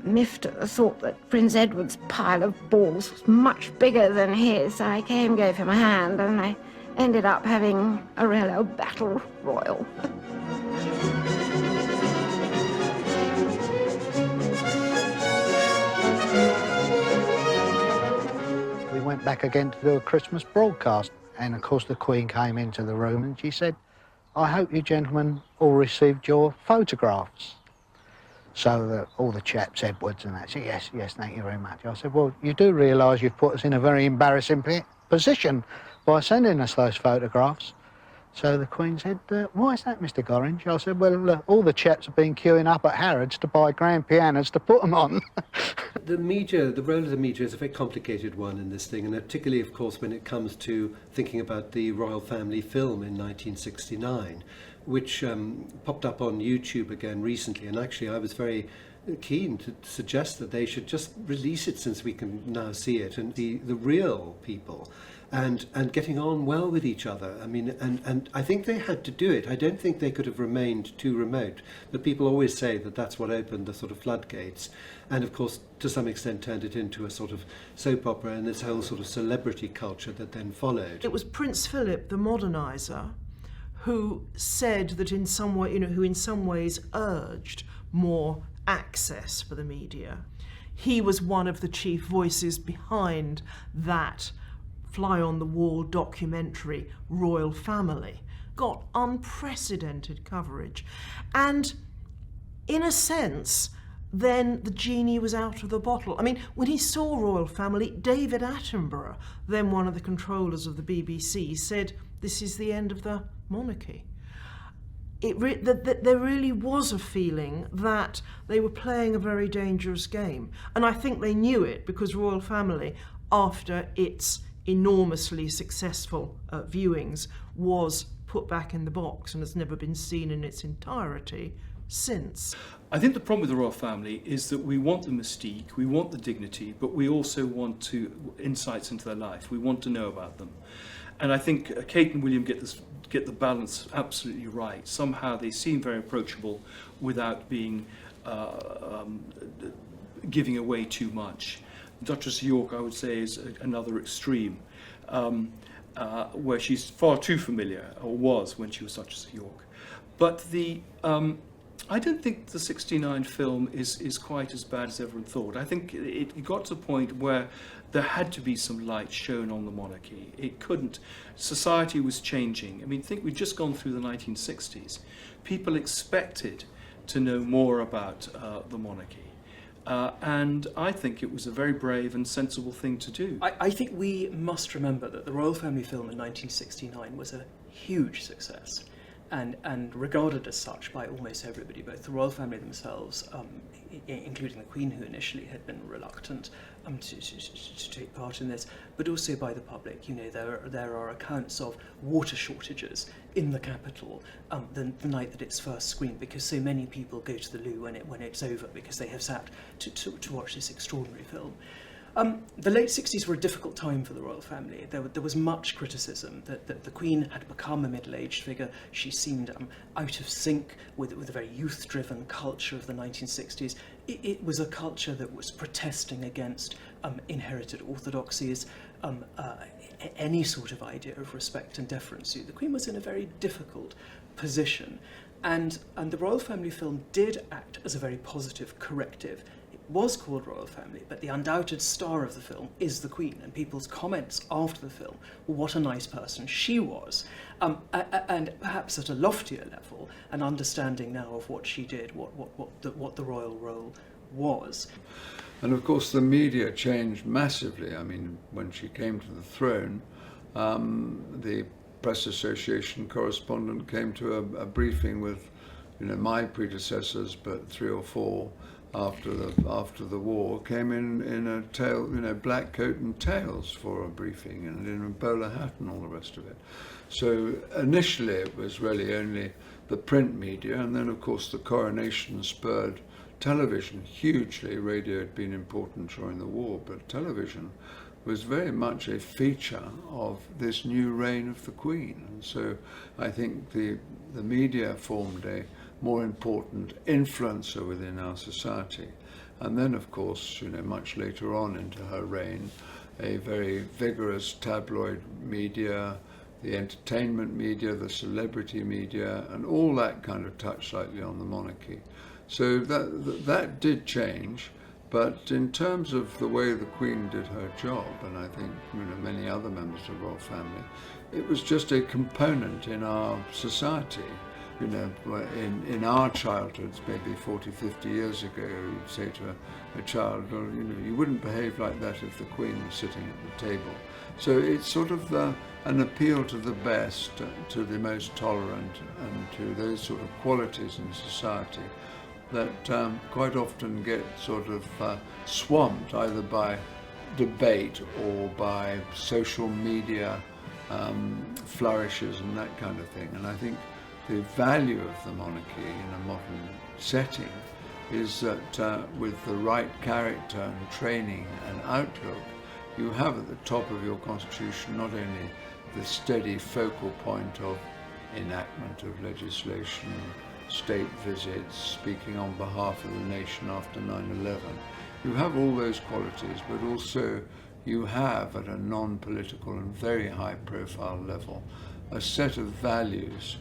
miffed at the thought that Prince Edward's pile of balls was much bigger than his. I gave him a hand, and I ended up having a real old battle royal. We went back again to do a Christmas broadcast, and of course the Queen came into the room and she said, "I hope you gentlemen all received your photographs." So all the chaps, Edwards and that, said, yes, thank you very much. I said, well, you do realise you've put us in a very embarrassing position by sending us those photographs. So the Queen said, why is that, Mr. Gorringe? I said, well, all the chaps have been queuing up at Harrods to buy grand pianos to put them on. The media, the role of the media is a very complicated one in this thing, and particularly, of course, when it comes to thinking about the royal family film in 1969, which popped up on YouTube again recently, and actually I was very keen to suggest that they should just release it, since we can now see it, and the real people, and getting on well with each other. I mean, and I think they had to do it. I don't think they could have remained too remote, but people always say that that's what opened the sort of floodgates, and of course to some extent turned it into a sort of soap opera and this whole sort of celebrity culture that then followed. It was Prince Philip, the moderniser, who said that in some way, who in some ways urged more access for the media. He was one of the chief voices behind that fly-on-the-wall documentary, Royal Family. Got unprecedented coverage. And in a sense, then the genie was out of the bottle. I mean, when he saw Royal Family, David Attenborough, then one of the controllers of the BBC, said, this is the end of the monarchy. There really was a feeling that they were playing a very dangerous game. And I think they knew it, because Royal Family, after its enormously successful viewings, was put back in the box and has never been seen in its entirety since. I think the problem with the royal family is that we want the mystique, we want the dignity, but we also want insights into their life. We want to know about them. And I think Kate and William get the balance absolutely right. Somehow they seem very approachable without being giving away too much. Duchess of York, I would say, is another extreme, where she's far too familiar, or was when she was Duchess of York. But I don't think the '69 film is quite as bad as everyone thought. I think it got to the point where there had to be some light shown on the monarchy. It couldn't. Society was changing. I mean, think we'd just gone through the 1960s. People expected to know more about the monarchy. And I think it was a very brave and sensible thing to do. I think we must remember that the Royal Family film in 1969 was a huge success. And regarded as such by almost everybody, both the royal family themselves, including the Queen, who initially had been reluctant to take part in this, but also by the public. You know, there are accounts of water shortages in the capital the night that it's first screened, because so many people go to the loo when it's over, because they have sat to watch this extraordinary film. The late 60s were a difficult time for the royal family. There was much criticism that the Queen had become a middle-aged figure. She seemed out of sync with the very youth-driven culture of the 1960s. It was a culture that was protesting against inherited orthodoxies, any sort of idea of respect and deference. The Queen was in a very difficult position, and the royal family film did act as a very positive corrective. Was called Royal Family, but the undoubted star of the film is the Queen, and people's comments after the film were what a nice person she was, and perhaps at a loftier level, an understanding now of what she did, what the royal role was. And of course the media changed massively. I mean, when she came to the throne, the Press Association correspondent came to a briefing with, you know, my predecessors, but 3 or 4 after the war, came in a tail, you know, black coat and tails for a briefing, and in a bowler hat and all the rest of it. So initially it was really only the print media, and then of course the coronation spurred television hugely. Radio had been important during the war, but television was very much a feature of this new reign of the Queen. And so I think the media formed a more important influencer within our society. And then, of course, you know, much later on into her reign, a very vigorous tabloid media, the entertainment media, the celebrity media, and all that kind of touched slightly on the monarchy. So that did change, but in terms of the way the Queen did her job, and I think, you know, many other members of the royal family, it was just a component in our society. You know, in our childhoods, maybe 40, 50 years ago, you'd say to a child, well, you know, you wouldn't behave like that if the Queen was sitting at the table. So it's sort of an appeal to the best, to the most tolerant, and to those sort of qualities in society that quite often get sort of swamped either by debate or by social media flourishes and that kind of thing. And I think the value of the monarchy in a modern setting is that with the right character and training and outlook, you have at the top of your constitution not only the steady focal point of enactment of legislation, state visits, speaking on behalf of the nation after 9/11. You have all those qualities, but also you have at a non-political and very high profile level a set of values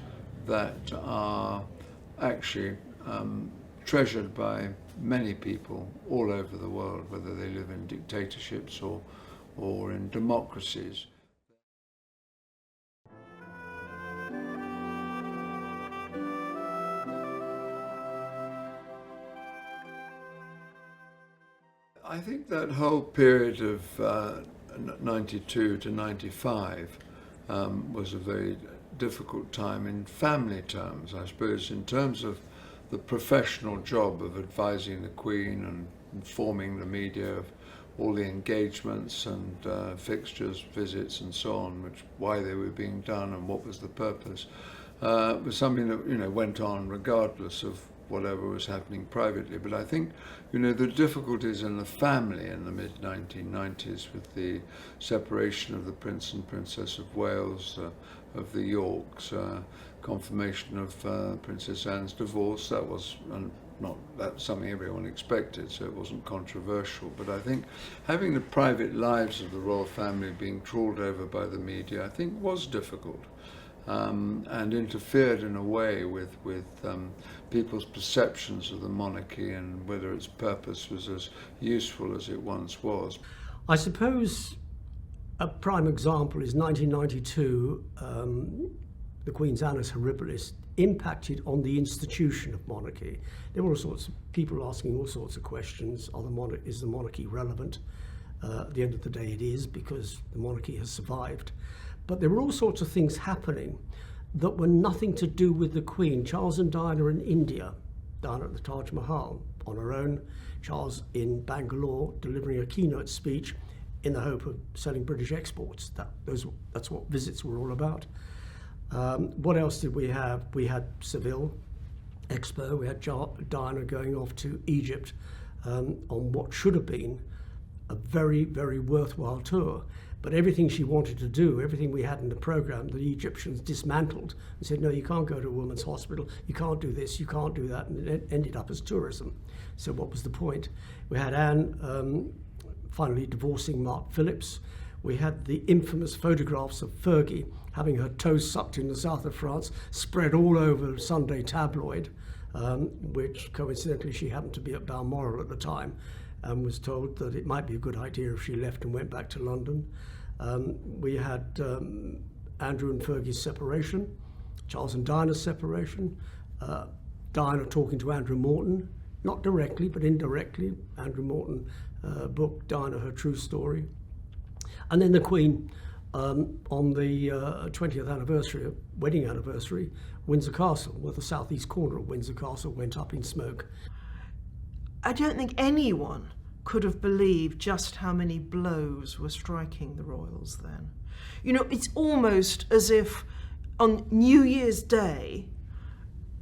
that are actually treasured by many people all over the world, whether they live in dictatorships or in democracies. I think that whole period of 92 to 95 was a very difficult time in family terms, I suppose, in terms of the professional job of advising the Queen and informing the media of all the engagements and fixtures, visits and so on, why they were being done and what was the purpose, was something that, you know, went on regardless of whatever was happening privately. But I think, you know, the difficulties in the family in the mid-1990s with the separation of the Prince and Princess of Wales, of the Yorks, confirmation of Princess Anne's divorce, that was that's something everyone expected, so it wasn't controversial. But I think having the private lives of the royal family being trawled over by the media, I think was difficult. and interfered in a way with people's perceptions of the monarchy and whether its purpose was as useful as it once was. I suppose a prime example is 1992, the Queen's Annus Horribilis impacted on the institution of monarchy. There were all sorts of people asking all sorts of questions. Is the monarchy relevant? At the end of the day it is, because the monarchy has survived. But there were all sorts of things happening that were nothing to do with the Queen. Charles and Diana in India, Diana at the Taj Mahal on her own, Charles in Bangalore delivering a keynote speech in the hope of selling British exports. That's what visits were all about. What else did we have? We had Seville Expo, we had Diana going off to Egypt on what should have been a very, very worthwhile tour. But everything she wanted to do, everything we had in the programme, the Egyptians dismantled and said, no, you can't go to a women's hospital, you can't do this, you can't do that, and it ended up as tourism. So what was the point? We had Anne finally divorcing Mark Phillips. We had the infamous photographs of Fergie having her toes sucked in the south of France, spread all over Sunday tabloid, which coincidentally she happened to be at Balmoral at the time, and was told that it might be a good idea if she left and went back to London. We had Andrew and Fergie's separation, Charles and Diana's separation, Diana talking to Andrew Morton, not directly but indirectly. Andrew Morton book Diana Her True Story. And then the Queen on the 20th anniversary, wedding anniversary, Windsor Castle, where the southeast corner of Windsor Castle went up in smoke. I don't think anyone could have believed just how many blows were striking the royals then. You know, it's almost as if on New Year's Day,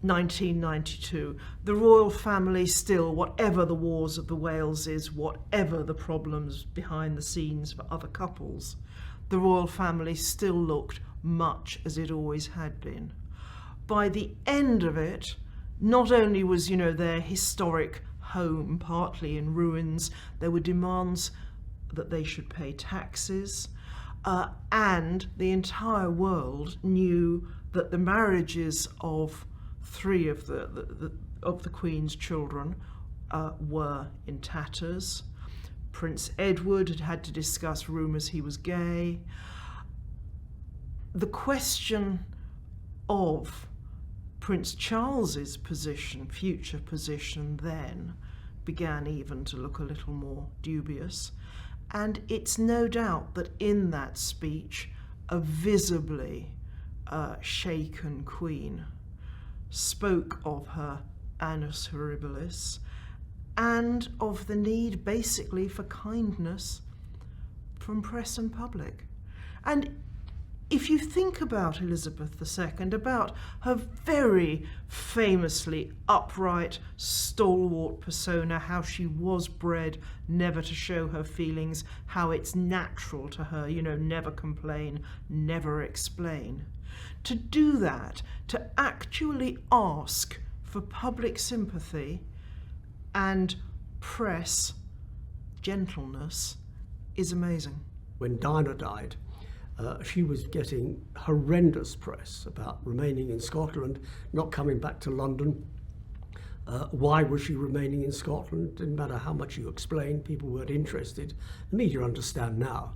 1992, the royal family still, whatever the wars of the Waleses, whatever the problems behind the scenes for other couples, the royal family still looked much as it always had been. By the end of it, not only was, you know, their historic home partly in ruins, there were demands that they should pay taxes, and the entire world knew that the marriages of three of the Queen's children were in tatters. Prince Edward had had to discuss rumours he was gay. The question of Prince Charles's position, future position then, began even to look a little more dubious. And it's no doubt that in that speech, a visibly shaken Queen spoke of her annus horribilis and of the need basically for kindness from press and public. And if you think about Elizabeth II, about her very famously upright, stalwart persona, how she was bred never to show her feelings, how it's natural to her, you know, never complain, never explain. To do that, to actually ask for public sympathy and press gentleness is amazing. When Diana died, she was getting horrendous press about remaining in Scotland, not coming back to London. Why was she remaining in Scotland? Didn't matter how much you explained, people weren't interested. The media understand now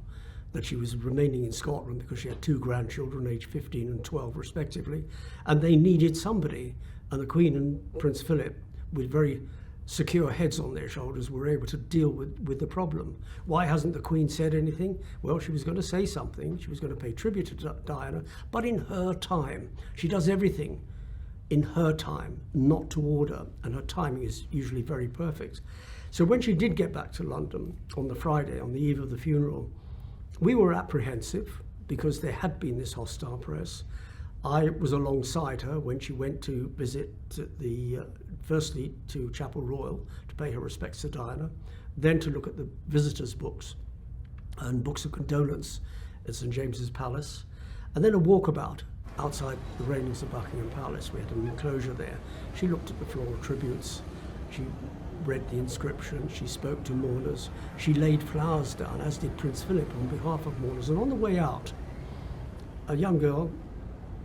that she was remaining in Scotland because she had two grandchildren, aged 15 and 12 respectively, and they needed somebody. And the Queen and Prince Philip, with very secure heads on their shoulders, were able to deal with the problem. Why hasn't the Queen said anything? Well, she was going to say something. She was going to pay tribute to Diana, but in her time. She does everything in her time, not to order, and her timing is usually very perfect. So when she did get back to London on the Friday, on the eve of the funeral, we were apprehensive because there had been this hostile press. I was alongside her when she went to visit firstly to Chapel Royal to pay her respects to Diana, then to look at the visitors' books and books of condolence at St James's Palace, and then a walkabout outside the railings of Buckingham Palace. We had an enclosure there. She looked at the floral tributes, she read the inscription, she spoke to mourners, she laid flowers down, as did Prince Philip on behalf of mourners. And on the way out, a young girl,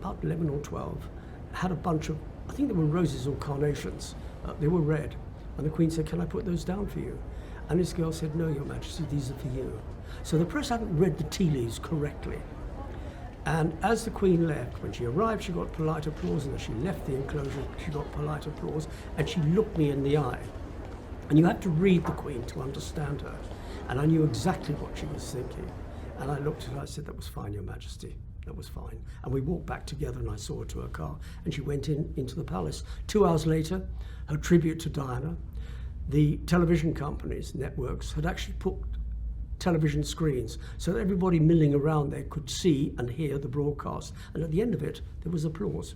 about 11 or 12, had a bunch of, I think they were roses or carnations. They were red. And the Queen said, "Can I put those down for you?" And this girl said, "No, Your Majesty, these are for you." So the press hadn't read the tea leaves correctly. And as the Queen left, when she arrived, she got polite applause, and as she left the enclosure, she got polite applause, and she looked me in the eye. And you had to read the Queen to understand her. And I knew exactly what she was thinking. And I looked at her, I said, "That was fine, Your Majesty, that was fine." And we walked back together, and I saw her to her car, and she went into the palace. 2 hours later, her tribute to Diana, the television companies, networks, had actually put television screens so that everybody milling around there could see and hear the broadcast. And at the end of it, there was applause.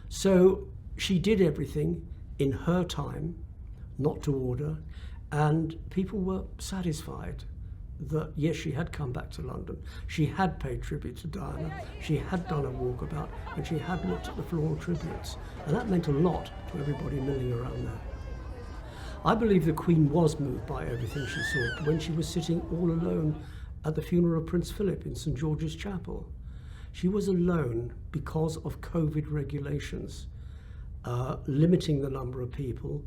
So she did everything in her time, not to order, and people were satisfied that, yes, she had come back to London, she had paid tribute to Diana, she had done a walkabout, and she had looked at the floral tributes. And that meant a lot to everybody milling around there. I believe the Queen was moved by everything she saw when she was sitting all alone at the funeral of Prince Philip in St George's Chapel. She was alone because of COVID regulations, limiting the number of people,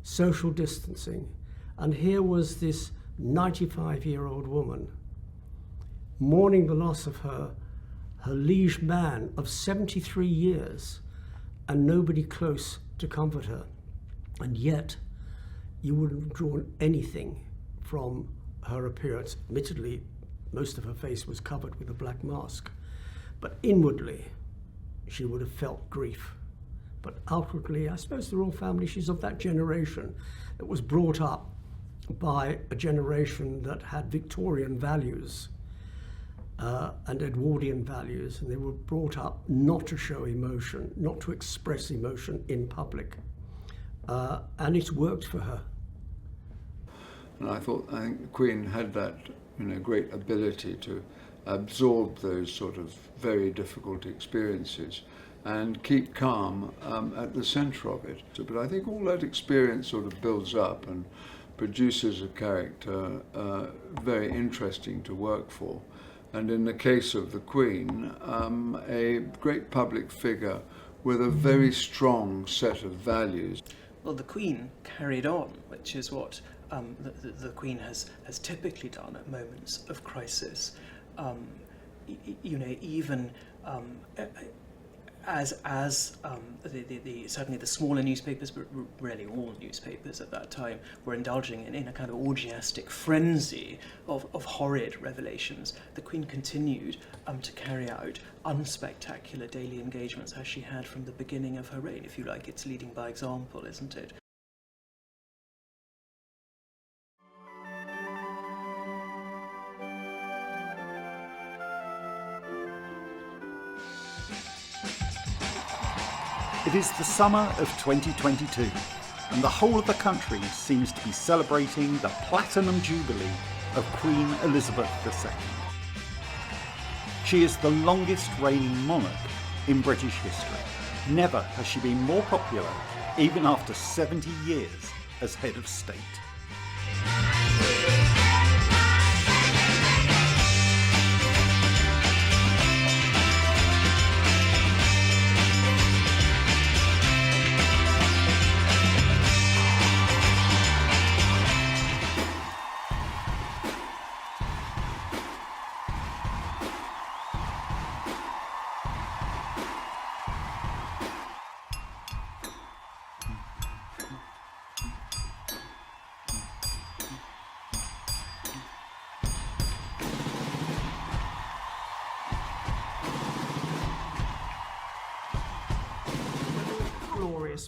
social distancing. And here was this 95-year-old woman mourning the loss of her liege man of 73 years, and nobody close to comfort her. And yet, you wouldn't have drawn anything from her appearance. Admittedly, most of her face was covered with a black mask, but inwardly, she would have felt grief. But outwardly, I suppose the royal family, she's of that generation that was brought up by a generation that had Victorian values and Edwardian values, and they were brought up not to show emotion, not to express emotion in public. And it's worked for her. And I think the Queen had that, great ability to absorb those sort of very difficult experiences and keep calm at the centre of it. But I think all that experience sort of builds up and produces a character very interesting to work for. And in the case of the Queen, a great public figure with a very strong set of values. Well, the Queen carried on, which is what the Queen has typically done at moments of crisis. Even as certainly the smaller newspapers, but really all newspapers at that time, were indulging in a kind of orgiastic frenzy of horrid revelations, the Queen continued to carry out unspectacular daily engagements as she had from the beginning of her reign. If you like, it's leading by example, isn't it? It is the summer of 2022, and the whole of the country seems to be celebrating the Platinum Jubilee of Queen Elizabeth II. She is the longest reigning monarch in British history. Never has she been more popular, even after 70 years as head of state.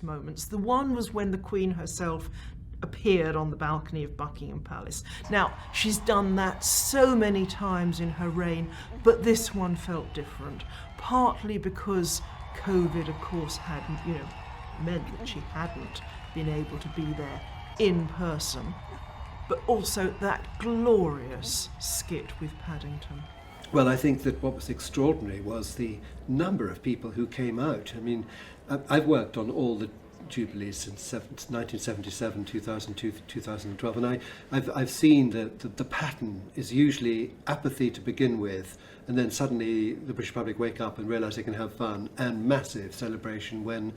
Moments. The one was when the Queen herself appeared on the balcony of Buckingham Palace. Now, she's done that so many times in her reign, but this one felt different, partly because COVID, of course, meant that she hadn't been able to be there in person, but also that glorious skit with Paddington. Well, I think that what was extraordinary was the number of people who came out. I mean, I've worked on all the jubilees since 1977, 2002, 2012, and I've seen that the pattern is usually apathy to begin with, and then suddenly the British public wake up and realise they can have fun, and massive celebration when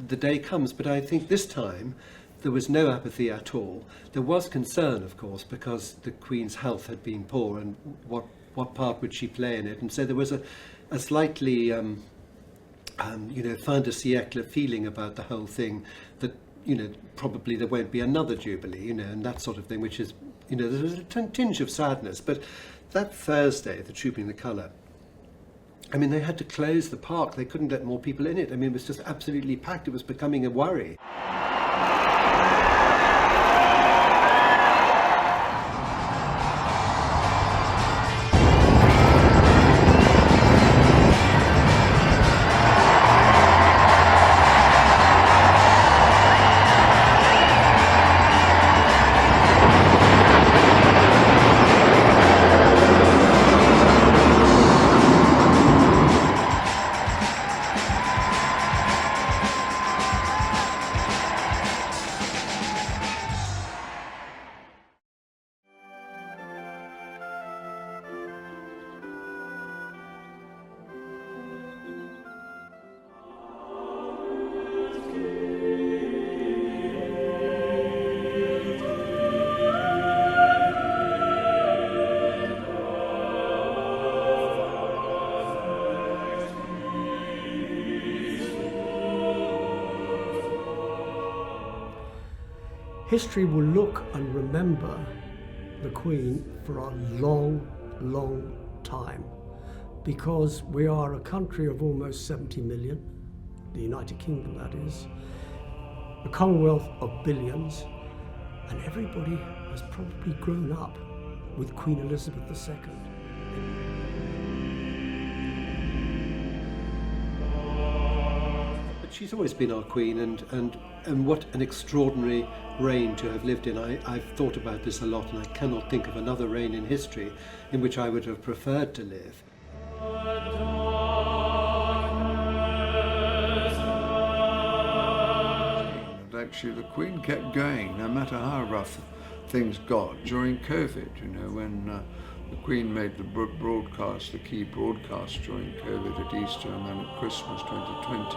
the day comes. But I think this time there was no apathy at all. There was concern, of course, because the Queen's health had been poor, and what part would she play in it? And so there was a slightly fin de siècle feeling about the whole thing, that probably there won't be another jubilee, and that sort of thing, which is, there's a tinge of sadness. But that Thursday, the Trooping the Colour, I mean, they had to close the park. They couldn't let more people in it. I mean, it was just absolutely packed. It was becoming a worry. History will look and remember the Queen for a long, long time, because we are a country of almost 70 million, the United Kingdom that is, a Commonwealth of billions, and everybody has probably grown up with Queen Elizabeth II. She's always been our Queen, and what an extraordinary reign to have lived in. I've thought about this a lot, and I cannot think of another reign in history in which I would have preferred to live. And actually, the Queen kept going, no matter how rough things got during COVID, when the Queen made the broadcast, the key broadcast during COVID at Easter and then at Christmas 2020.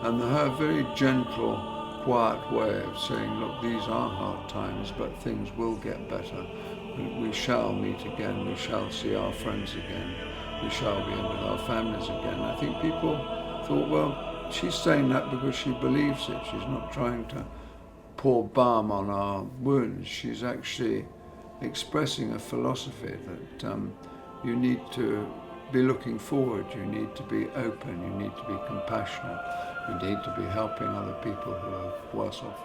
And her very gentle, quiet way of saying, look, these are hard times, but things will get better. We shall meet again, we shall see our friends again, we shall be in with our families again. I think people thought, well, she's saying that because she believes it. She's not trying to pour balm on our wounds. She's actually expressing a philosophy that you need to be looking forward, you need to be open, you need to be compassionate. You need to be helping other people who are worse off.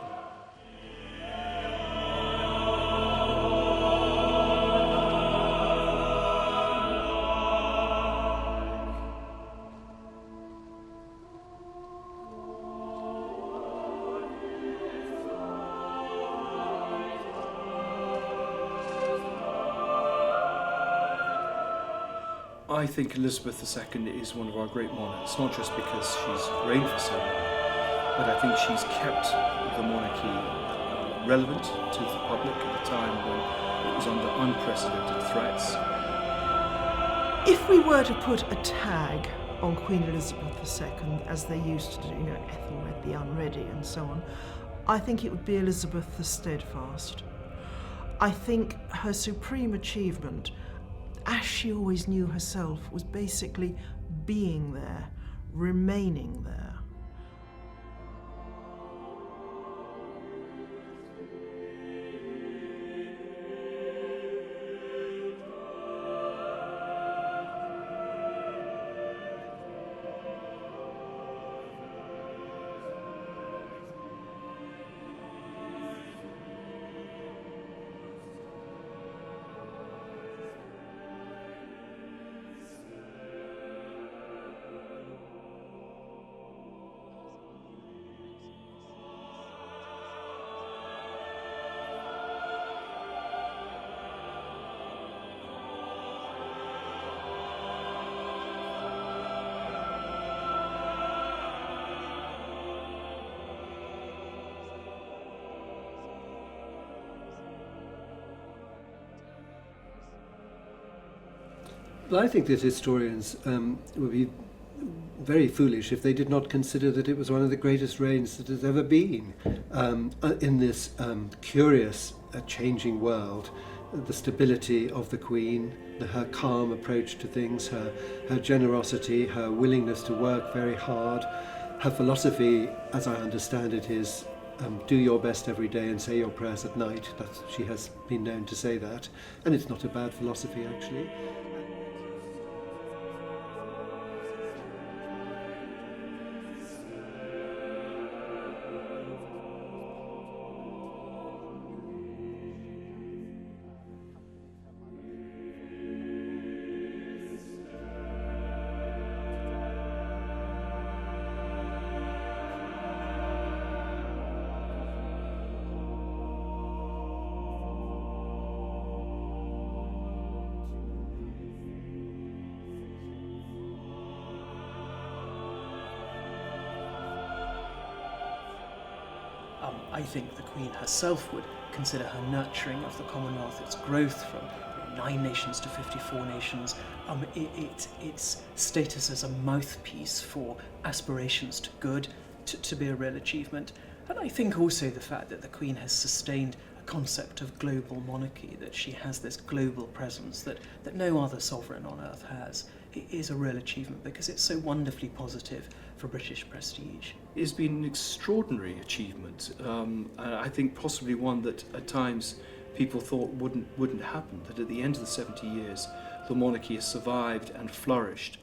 I think Elizabeth II is one of our great monarchs, not just because she's reigned for so long, but I think she's kept the monarchy relevant to the public at a time when it was under unprecedented threats. If we were to put a tag on Queen Elizabeth II, as they used to do, Ethelred the Unready and so on, I think it would be Elizabeth the Steadfast. I think her supreme achievement, as she always knew herself, was basically being there, remaining there. Well, I think that historians would be very foolish if they did not consider that it was one of the greatest reigns that has ever been in this curious, changing world. The stability of the Queen, her calm approach to things, her generosity, her willingness to work very hard. Her philosophy, as I understand it, is do your best every day and say your prayers at night. She has been known to say that, and it's not a bad philosophy, actually. I think the Queen herself would consider her nurturing of the Commonwealth, its growth from 9 nations to 54 nations, its status as a mouthpiece for aspirations to good, to be a real achievement. And I think also the fact that the Queen has sustained a concept of global monarchy, that she has this global presence that no other sovereign on earth has, it is a real achievement because it's so wonderfully positive for British prestige. It's been an extraordinary achievement. I think possibly one that at times people thought wouldn't happen, that at the end of the 70 years the monarchy has survived and flourished.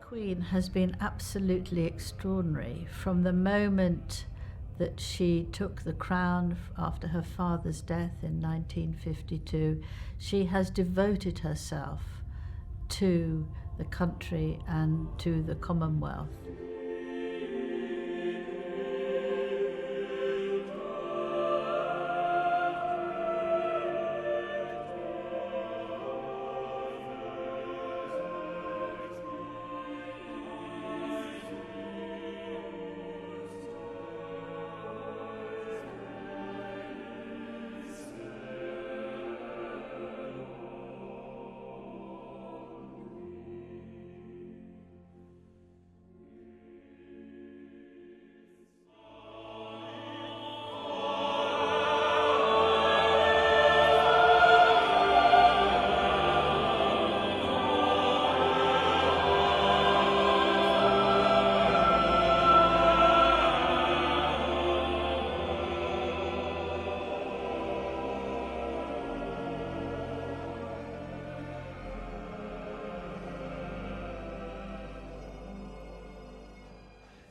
Queen has been absolutely extraordinary from the moment that she took the crown after her father's death in 1952. She has devoted herself to the country and to the Commonwealth.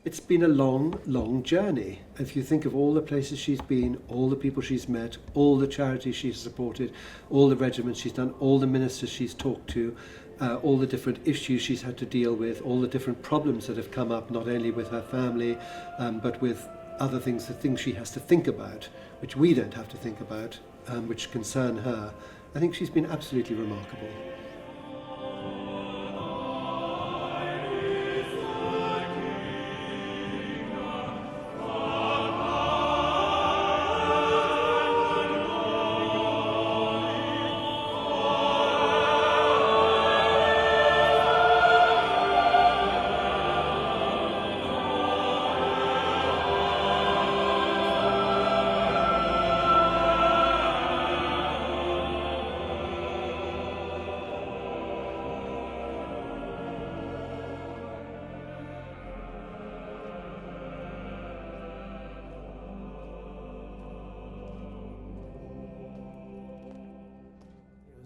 It's been a long, long journey. If you think of all the places she's been, all the people she's met, all the charities she's supported, all the regiments she's done, all the ministers she's talked to, all the different issues she's had to deal with, all the different problems that have come up, not only with her family, but with other things, the things she has to think about, which we don't have to think about, which concern her. I think she's been absolutely remarkable.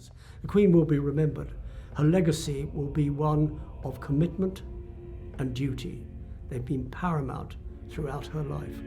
years. The Queen will be remembered. Her legacy will be one of commitment and duty. They've been paramount throughout her life.